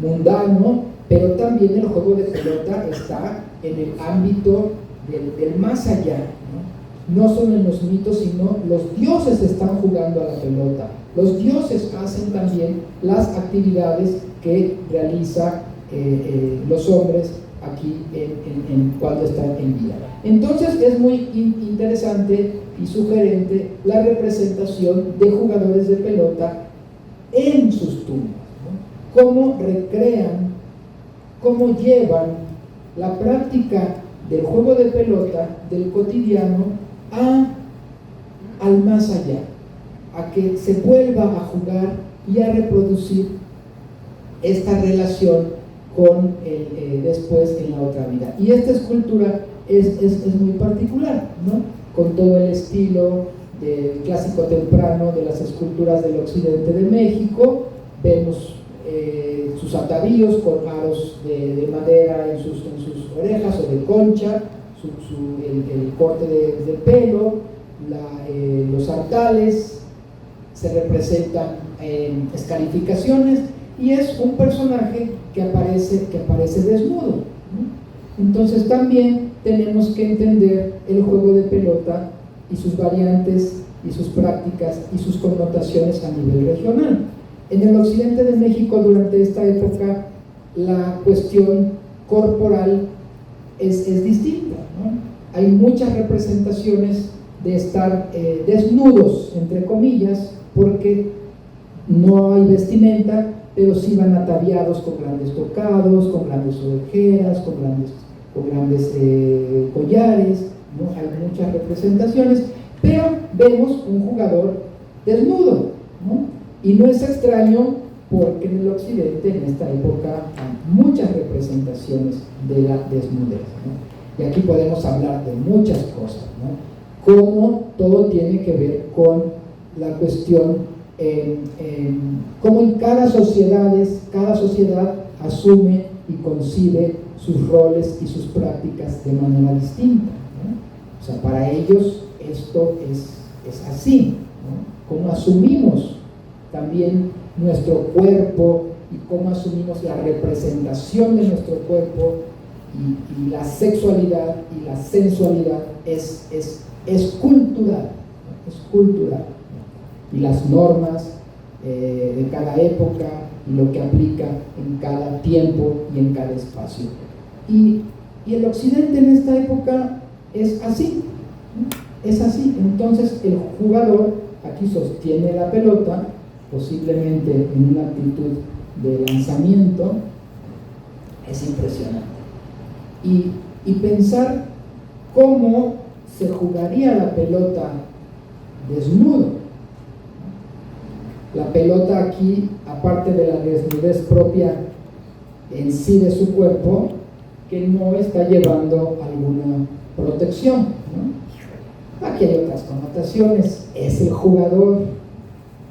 mundano, pero también el juego de pelota está en el ámbito del más allá, ¿no? No son en los mitos, sino los dioses están jugando a la pelota. Los dioses hacen también las actividades que realizan los hombres aquí cuando están en vida. Entonces es muy interesante y sugerente la representación de jugadores de pelota en sus tumbas, ¿no? Cómo recrean, cómo llevan la práctica del juego de pelota, del cotidiano, al más allá, a que se vuelva a jugar y a reproducir esta relación con después en la otra vida. Y esta escultura es muy particular, ¿no? Con todo el estilo del clásico temprano de las esculturas del occidente de México. Vemos sus atavíos con aros de madera en sus orejas o de concha, el corte de pelo, los artales se representan en escarificaciones, y es un personaje que aparece desnudo, ¿no? Entonces también tenemos que entender el juego de pelota y sus variantes y sus prácticas y sus connotaciones a nivel regional. En el occidente de México durante esta época la cuestión corporal es distinta, ¿no? Hay muchas representaciones de estar desnudos, entre comillas, porque no hay vestimenta, pero sí van ataviados con grandes tocados, con grandes orejeras, con grandes collares, ¿no? Hay muchas representaciones, pero vemos un jugador desnudo, ¿no? Y no es extraño porque en el occidente, en esta época, hay muchas representaciones de la desnudez, ¿no? Y aquí podemos hablar de muchas cosas, ¿no? Cómo todo tiene que ver con la cuestión cómo en cada sociedad asume y concibe sus roles y sus prácticas de manera distinta, ¿no? O sea, para ellos esto es así, ¿no? Cómo asumimos también nuestro cuerpo y cómo asumimos la representación de nuestro cuerpo y la sexualidad y la sensualidad es cultural, ¿no? Es cultural. Y las normas de cada época y lo que aplica en cada tiempo y en cada espacio. Y el occidente en esta época es así, ¿no? Es así. Entonces el jugador aquí sostiene la pelota, posiblemente en una actitud de lanzamiento. Es impresionante. Y pensar cómo se jugaría la pelota desnudo. La pelota aquí, aparte de la desnudez propia en sí de su cuerpo, que no está llevando alguna protección, ¿no? Aquí hay otras connotaciones. Es el jugador,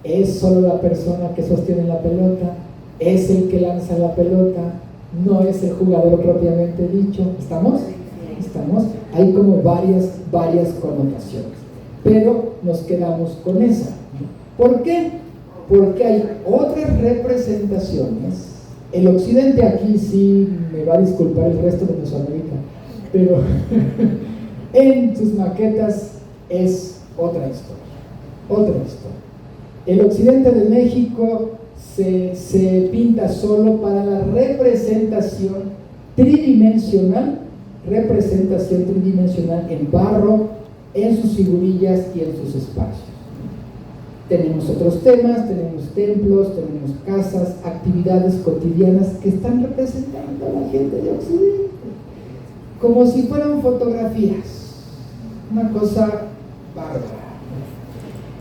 es solo la persona que sostiene la pelota, es el que lanza la pelota, no es el jugador propiamente dicho. ¿Estamos? ¿Estamos? Hay como varias connotaciones, pero nos quedamos con esa, ¿no? ¿Por qué? Porque hay otras representaciones. El occidente aquí sí me va a disculpar el resto de Mesoamérica, pero en sus maquetas es otra historia. El occidente de México se pinta solo para la representación tridimensional en barro, en sus figurillas y en sus espacios. Tenemos otros temas, tenemos templos, tenemos casas, actividades cotidianas que están representando a la gente de Occidente, como si fueran fotografías, una cosa bárbara.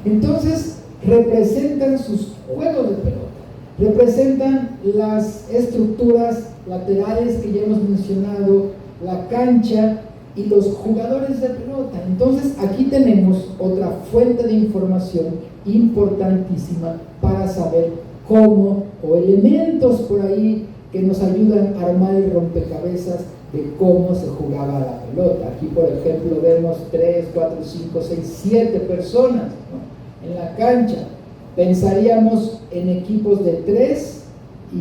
Entonces, representan sus juegos de pelota, representan las estructuras laterales que ya hemos mencionado, la cancha y los jugadores de pelota. Entonces, aquí tenemos otra fuente de información importantísima para saber cómo, o elementos por ahí que nos ayudan a armar el rompecabezas de cómo se jugaba la pelota. Aquí, por ejemplo, vemos 3, 4, 5, 6, 7 personas, ¿no?, en la cancha. pensaríamos en equipos de 3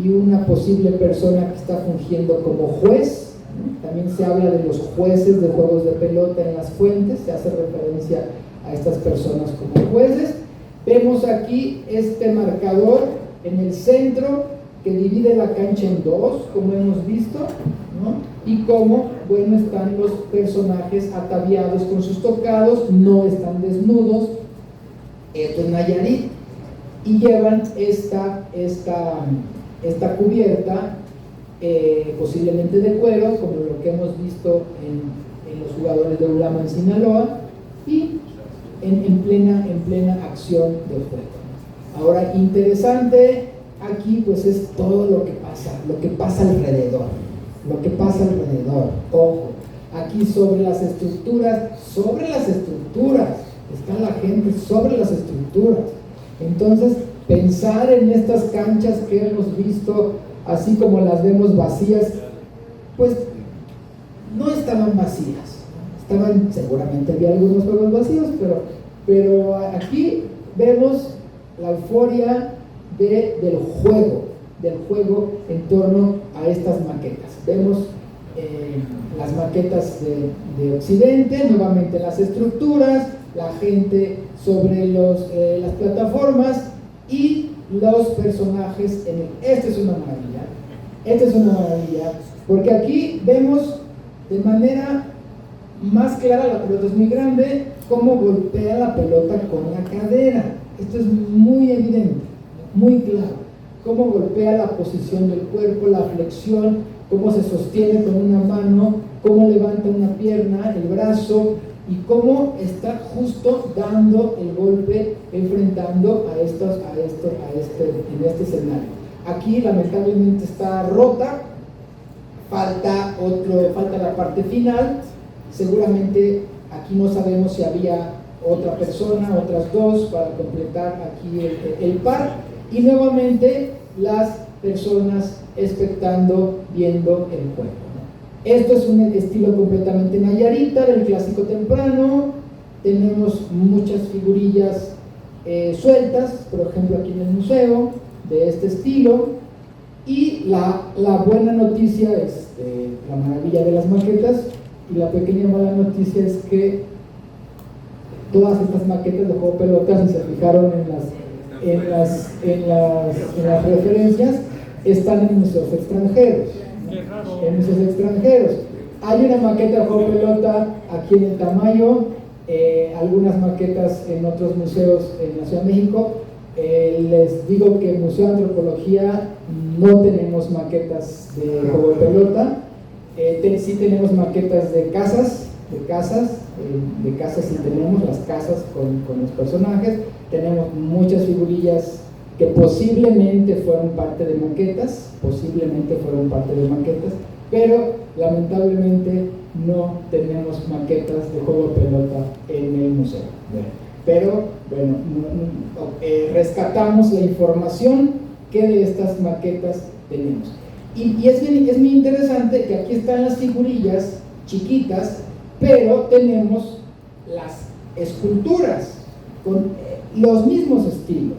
y una posible persona que está fungiendo como juez, ¿no? También se habla de los jueces de juegos de pelota en las fuentes, se hace referencia a estas personas como jueces. Vemos aquí este marcador en el centro que divide la cancha en dos, como hemos visto, ¿no? Y cómo, bueno, están los personajes ataviados con sus tocados, no están desnudos, esto es Nayarit, y llevan esta cubierta, posiblemente de cuero, como lo que hemos visto en los jugadores de Ulama en Sinaloa, y en plena acción del juego. Ahora, interesante aquí pues es todo lo que pasa alrededor, ojo, aquí sobre las estructuras, está la gente sobre las estructuras. Entonces, pensar en estas canchas que hemos visto, así como las vemos vacías, pues no estaban vacías, seguramente había algunos juegos vacíos, pero aquí vemos la euforia del juego en torno a estas maquetas. Vemos las maquetas de Occidente, nuevamente las estructuras, la gente sobre las plataformas y los personajes Esta es una maravilla, porque aquí vemos de manera más clara, la pelota es muy grande, cómo golpea la pelota con la cadera. Esto es muy evidente, muy claro, cómo golpea la posición del cuerpo, la flexión, cómo se sostiene con una mano, cómo levanta una pierna, el brazo, y cómo está justo dando el golpe, enfrentando en este escenario. Aquí lamentablemente está rota, falta la parte final, seguramente aquí no sabemos si había otra persona, otras dos para completar aquí el par, y nuevamente las personas expectando, viendo el juego. Esto es un estilo completamente nayarita, del clásico temprano. Tenemos muchas figurillas sueltas, por ejemplo aquí en el museo, de este estilo. Y la buena noticia es la maravilla de las maquetas, y la pequeña mala noticia es que todas estas maquetas de juego pelota, si se fijaron en las referencias, están en museos extranjeros. Hay una maqueta de juego pelota aquí en el Tamayo, algunas maquetas en otros museos en la Ciudad de México. Les digo que en el Museo de Antropología no tenemos maquetas de juego de pelota, sí tenemos maquetas de casas sí tenemos las casas con los personajes, tenemos muchas figurillas que posiblemente fueron parte de maquetas, pero lamentablemente no tenemos maquetas de juego de pelota en el museo. Pero bueno, rescatamos la información que de estas maquetas tenemos. Y es muy interesante que aquí están las figurillas chiquitas, pero tenemos las esculturas con los mismos estilos.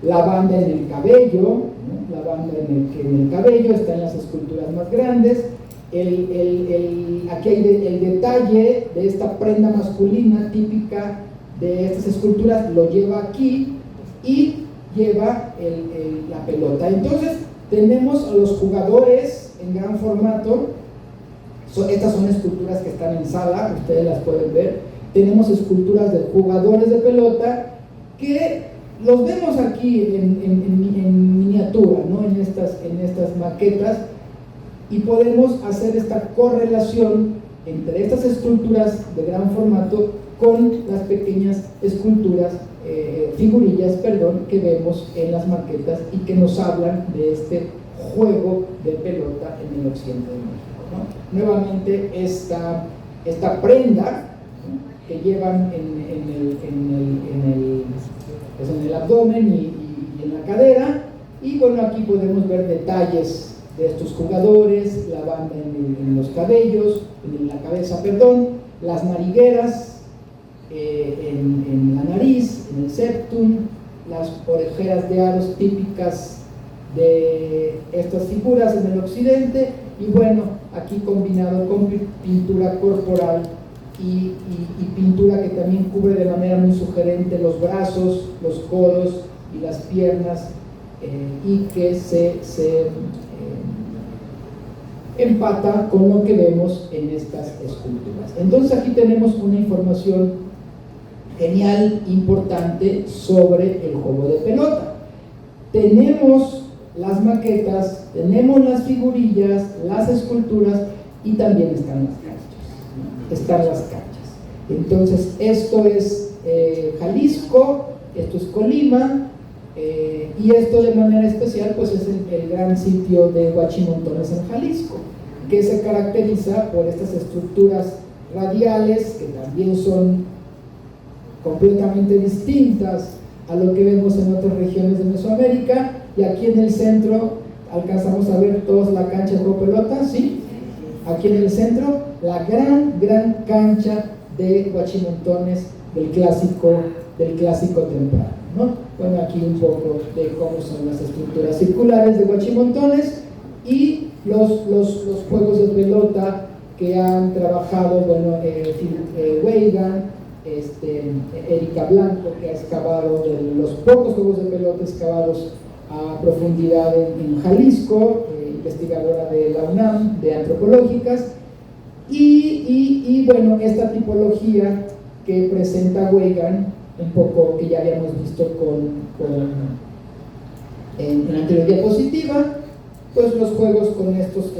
La banda en el cabello, ¿no? La banda en el cabello está en las esculturas más grandes. Aquí hay el detalle de esta prenda masculina típica de estas esculturas, lo lleva aquí y lleva la pelota. Entonces tenemos a los jugadores en gran formato. Estas son esculturas que están en sala, ustedes las pueden ver. Tenemos esculturas de jugadores de pelota que los vemos aquí en miniatura, ¿no? en estas maquetas, y podemos hacer esta correlación entre estas esculturas de gran formato con las pequeñas esculturas, figurillas, que vemos en las maquetas y que nos hablan de este juego de pelota en el occidente de México, ¿no? Nuevamente esta prenda, ¿no? que llevan en el abdomen y en la cadera, y bueno, aquí podemos ver detalles de estos jugadores, la banda en los cabellos, en la cabeza, las narigueras en la nariz, en el septum, las orejeras de aros típicas de estas figuras en el occidente, y bueno, aquí combinado con pintura corporal y pintura que también cubre de manera muy sugerente los brazos, los codos y las piernas, y que se empata con lo que vemos en estas esculturas. Entonces aquí tenemos una información genial, importante sobre el juego de pelota. Tenemos las maquetas, tenemos las figurillas, las esculturas, y también están las canchas, ¿no? Están las canchas. Entonces esto es Jalisco, esto es Colima, y esto de manera especial pues es el gran sitio de Huachimontones en Jalisco, que se caracteriza por estas estructuras radiales que también son completamente distintas a lo que vemos en otras regiones de Mesoamérica. Y aquí en el centro alcanzamos a ver todos la cancha de juego de pelota, ¿sí? Aquí en el centro la gran cancha de Huachimontones del clásico temprano, ¿no? Bueno, aquí un poco de cómo son las estructuras circulares de Huachimontones y los juegos de pelota que han trabajado, bueno, Weigand, Erika Blanco, que ha excavado de los pocos juegos de pelota excavados a profundidad en Jalisco, investigadora de la UNAM, de antropológicas, y bueno, esta tipología que presenta Weigand, un poco que ya habíamos visto en la anterior diapositiva, pues los juegos con estos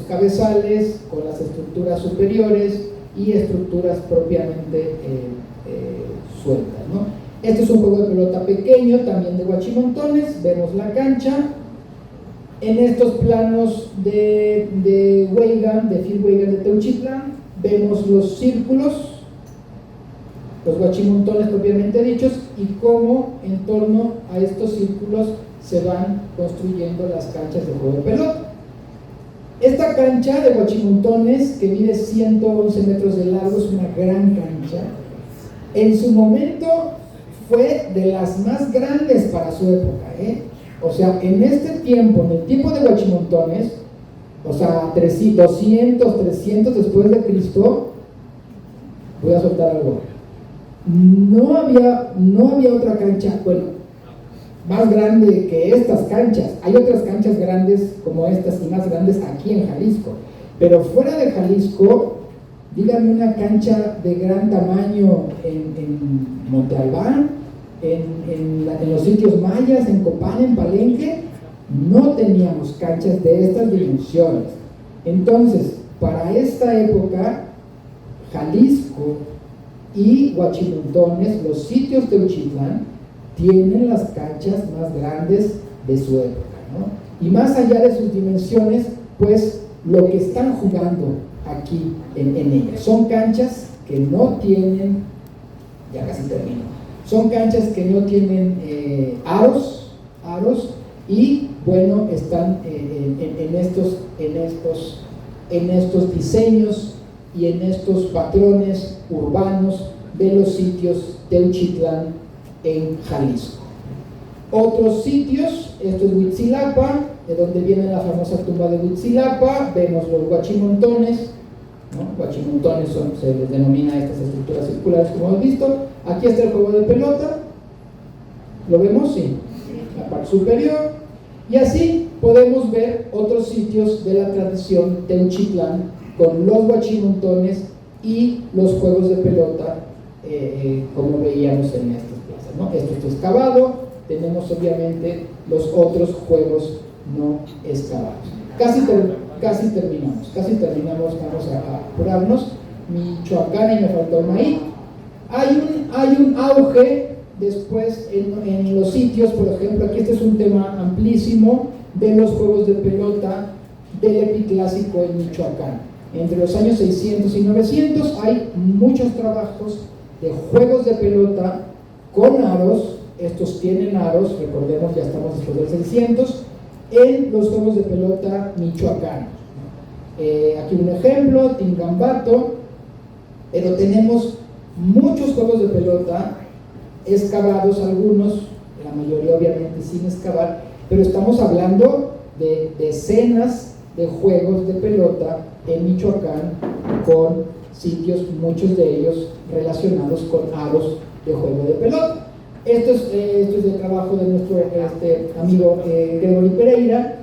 cabezales, con las estructuras superiores y estructuras propiamente sueltas, ¿no? Este es un juego de pelota pequeño, también de Huachimontones. Vemos la cancha. En estos planos de Weigand, de Phil Weigand de Teuchitlán, vemos los círculos, los Huachimontones propiamente dichos, y cómo en torno a estos círculos se van construyendo las canchas de juego de pelota. Esta cancha de Huachimontones, que mide 111 metros de largo, es una gran cancha. En su momento fue de las más grandes para su época, O sea, en este tiempo, en el tiempo de Huachimontones, o sea, 200, 300 después de Cristo, voy a soltar algo. No había otra cancha, bueno, más grande que estas canchas. Hay otras canchas grandes como estas y más grandes aquí en Jalisco, pero fuera de Jalisco, dígame una cancha de gran tamaño en Monte Albán, en los sitios mayas, en Copán, en Palenque. No teníamos canchas de estas dimensiones. Entonces, para esta época, Jalisco y Huachimontones, los sitios de Teuchitlán, tienen las canchas más grandes de su época, ¿no? Y más allá de sus dimensiones, pues lo que están jugando aquí en ellas son canchas que no tienen, ya casi termino, son canchas que no tienen aros, y bueno, están en estos diseños y en estos patrones urbanos de los sitios Teuchitlán en Jalisco. Otros sitios, esto es Huitzilapa, de donde viene la famosa tumba de Huitzilapa. Vemos los Huachimontones, ¿no? Huachimontones se les denomina a estas estructuras circulares, como hemos visto. Aquí está el juego de pelota, ¿lo vemos? Sí, la parte superior. Y así podemos ver otros sitios de la tradición Teuchitlán con los Huachimontones y los juegos de pelota, como veíamos en estas plazas, ¿no? Esto está excavado. Tenemos obviamente los otros juegos no excavados. Casi terminamos, vamos a apurarnos. Michoacán, y me faltó Maí. Hay un auge después en los sitios, por ejemplo, aquí este es un tema amplísimo de los juegos de pelota del epiclásico en Michoacán. Entre los años 600 y 900 hay muchos trabajos de juegos de pelota con aros. Estos tienen aros, recordemos, ya estamos después del 600, en los juegos de pelota michoacanos. Aquí un ejemplo, Tingambato, pero tenemos muchos juegos de pelota excavados, algunos, la mayoría obviamente sin excavar, pero estamos hablando de decenas de juegos de pelota en Michoacán con sitios, muchos de ellos relacionados con aros de juego de pelota. Esto es el trabajo de nuestro amigo Gregory Pereira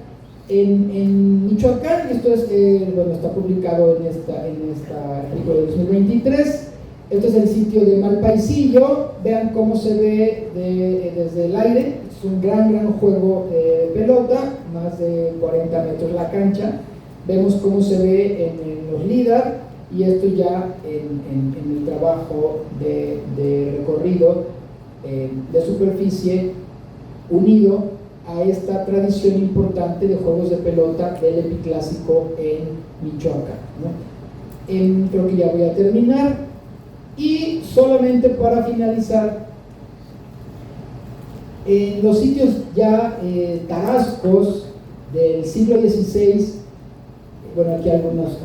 en Michoacán. Esto es, está publicado en esta artículo de 2023. Esto es el sitio de Malpaisillo. Vean cómo se ve desde el aire. Es un gran juego de pelota, más de 40 metros la cancha. Vemos cómo se ve en los LIDAR, y esto ya en el trabajo de recorrido de superficie unido a esta tradición importante de juegos de pelota del epiclásico en Michoacán, ¿no? Creo que ya voy a terminar, y solamente para finalizar, en los sitios ya tarascos del siglo XVI, bueno, aquí algunos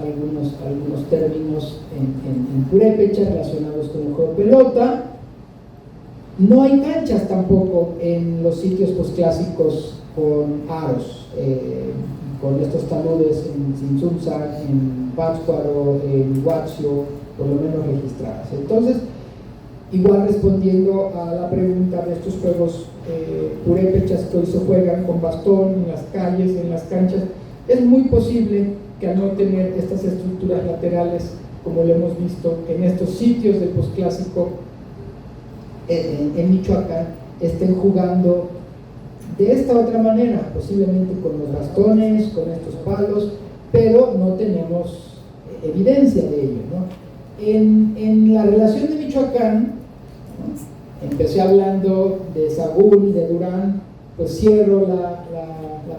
términos en purépecha relacionados con el juego de pelota. No hay canchas tampoco en los sitios posclásicos con aros, con estos taludes en Tzintzuntzan, en Pátzcuaro, en Huatzio, por lo menos registradas. Entonces, igual respondiendo a la pregunta de estos juegos purépechas que hoy se juegan con bastón en las calles, en las canchas, es muy posible que al no tener estas estructuras laterales, como lo hemos visto en estos sitios del posclásico en Michoacán, estén jugando de esta otra manera, posiblemente con los bastones, con estos palos, pero no tenemos evidencia de ello, ¿no? En la relación de Michoacán, ¿no? Empecé hablando de Sagún y de Durán, pues cierro la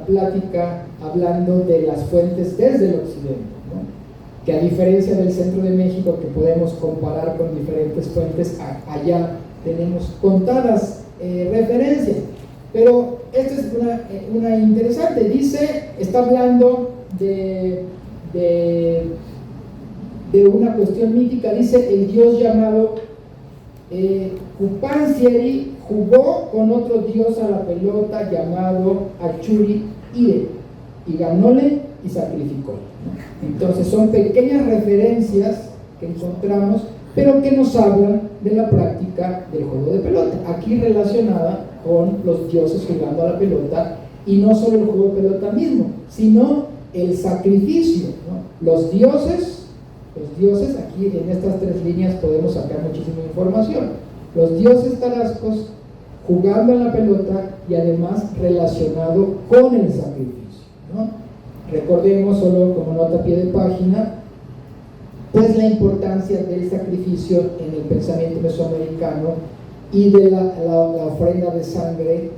plática hablando de las fuentes desde el occidente, ¿no? Que a diferencia del centro de México, que podemos comparar con diferentes fuentes, allá tenemos contadas referencias, pero esta es una interesante. Dice, está hablando de una cuestión mítica. Dice: el dios llamado Kupansieri jugó con otro dios a la pelota llamado Achuri Ire, y ganóle y sacrificó, ¿no? Entonces son pequeñas referencias que encontramos, pero que nos hablan de la práctica del juego de pelota, aquí relacionada con los dioses jugando a la pelota, y no solo el juego de pelota mismo, sino el sacrificio, ¿no? Los dioses, aquí en estas tres líneas podemos sacar muchísima información. Los dioses tarascos jugando a la pelota, y además relacionado con el sacrificio, ¿no? Recordemos, solo como nota a pie de página, pues la importancia del sacrificio en el pensamiento mesoamericano y de la ofrenda de sangre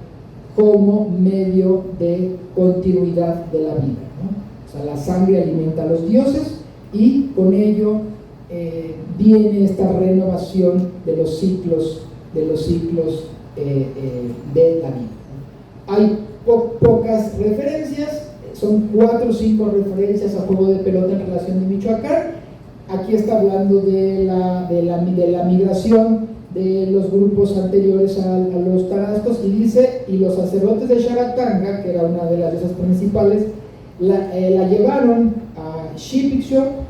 como medio de continuidad de la vida, ¿no? O sea, la sangre alimenta a los dioses, y con ello viene esta renovación de los ciclos de la vida, ¿no? Hay pocas referencias, son 4 o 5 referencias a juego de pelota en relación de Michoacán. Aquí está hablando de la migración de los grupos anteriores a los tarascos, y dice: y los sacerdotes de Xaratanga, que era una de las diosas principales, la llevaron a Xipixio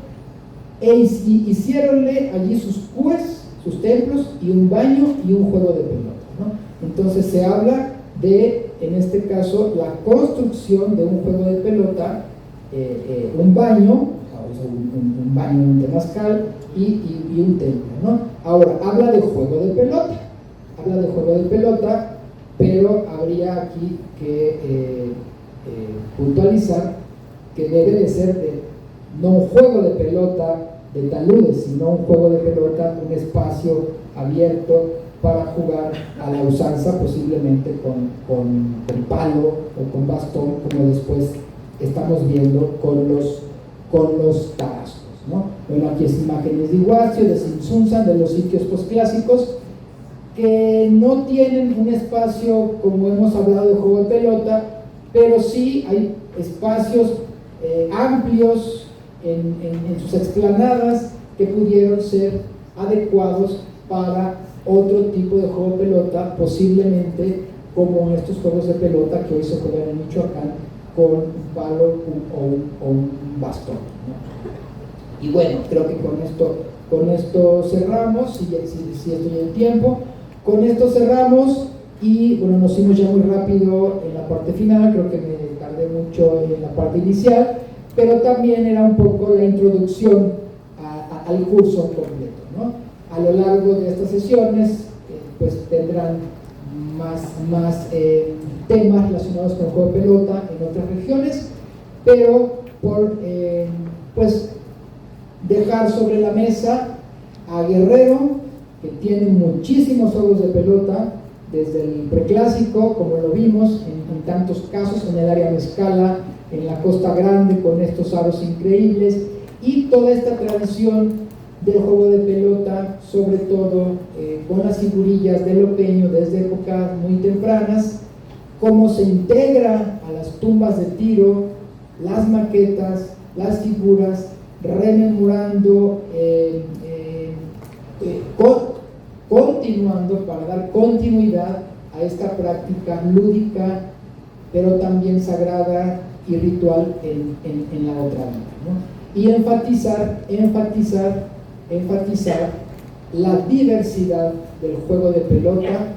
e hicieronle allí sus cues, sus templos, y un baño y un juego de pelota, ¿no? Entonces se habla de, en este caso, la construcción de un juego de pelota, un baño, un baño en Temazcal y un templo, ¿no? Ahora, habla de juego de pelota, pero habría aquí que puntualizar que debe de ser no un juego de pelota de taludes, sino un juego de pelota, un espacio abierto para jugar a la usanza, posiblemente con palo o con bastón, como después estamos viendo con los tarascos, ¿no? Bueno, aquí es imágenes de Iguazio, de Tzintzuntzan, de los sitios posclásicos, que no tienen un espacio, como hemos hablado, de juego de pelota, pero sí hay espacios amplios en sus explanadas que pudieron ser adecuados para otro tipo de juego de pelota, posiblemente como estos juegos de pelota que hoy se juegan en Michoacán con un palo o un bastón, ¿no? Y bueno, creo que con esto cerramos, si estoy en tiempo, con esto cerramos. Y bueno, nos fuimos ya muy rápido en la parte final, creo que me tardé mucho en la parte inicial, pero también era un poco la introducción al curso completo, ¿no? A lo largo de estas sesiones, pues tendrán más temas relacionados con el juego de pelota en otras regiones, pero por pues dejar sobre la mesa a Guerrero, que tiene muchísimos juegos de pelota, desde el preclásico, como lo vimos en tantos casos, en el área Mezcala, en la Costa Grande, con estos aros increíbles, y toda esta tradición del juego de pelota, sobre todo con las figurillas del Opeño desde épocas muy tempranas, cómo se integra a las tumbas de tiro, las maquetas, las figuras, rememorando, continuando para dar continuidad a esta práctica lúdica, pero también sagrada y ritual en la otra vida, ¿no? Y enfatizar la diversidad del juego de pelota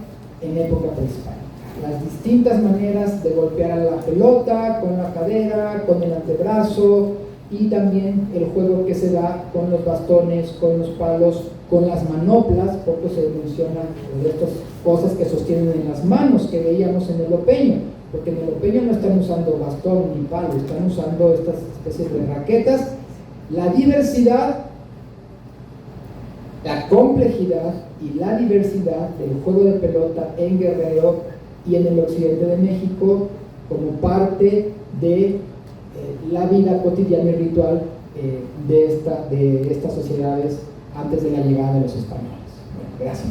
en época prehispánica, las distintas maneras de golpear a la pelota, con la cadera, con el antebrazo, y también el juego que se da con los bastones, con los palos, con las manoplas. Poco se menciona de estas cosas que sostienen en las manos que veíamos en el Opeño, porque en el Opeño no están usando bastón ni palo, están usando estas especies de raquetas. La diversidad, la complejidad y la diversidad del juego de pelota en Guerrero y en el occidente de México como parte de la vida cotidiana y ritual de estas sociedades antes de la llegada de los españoles. Bueno, gracias.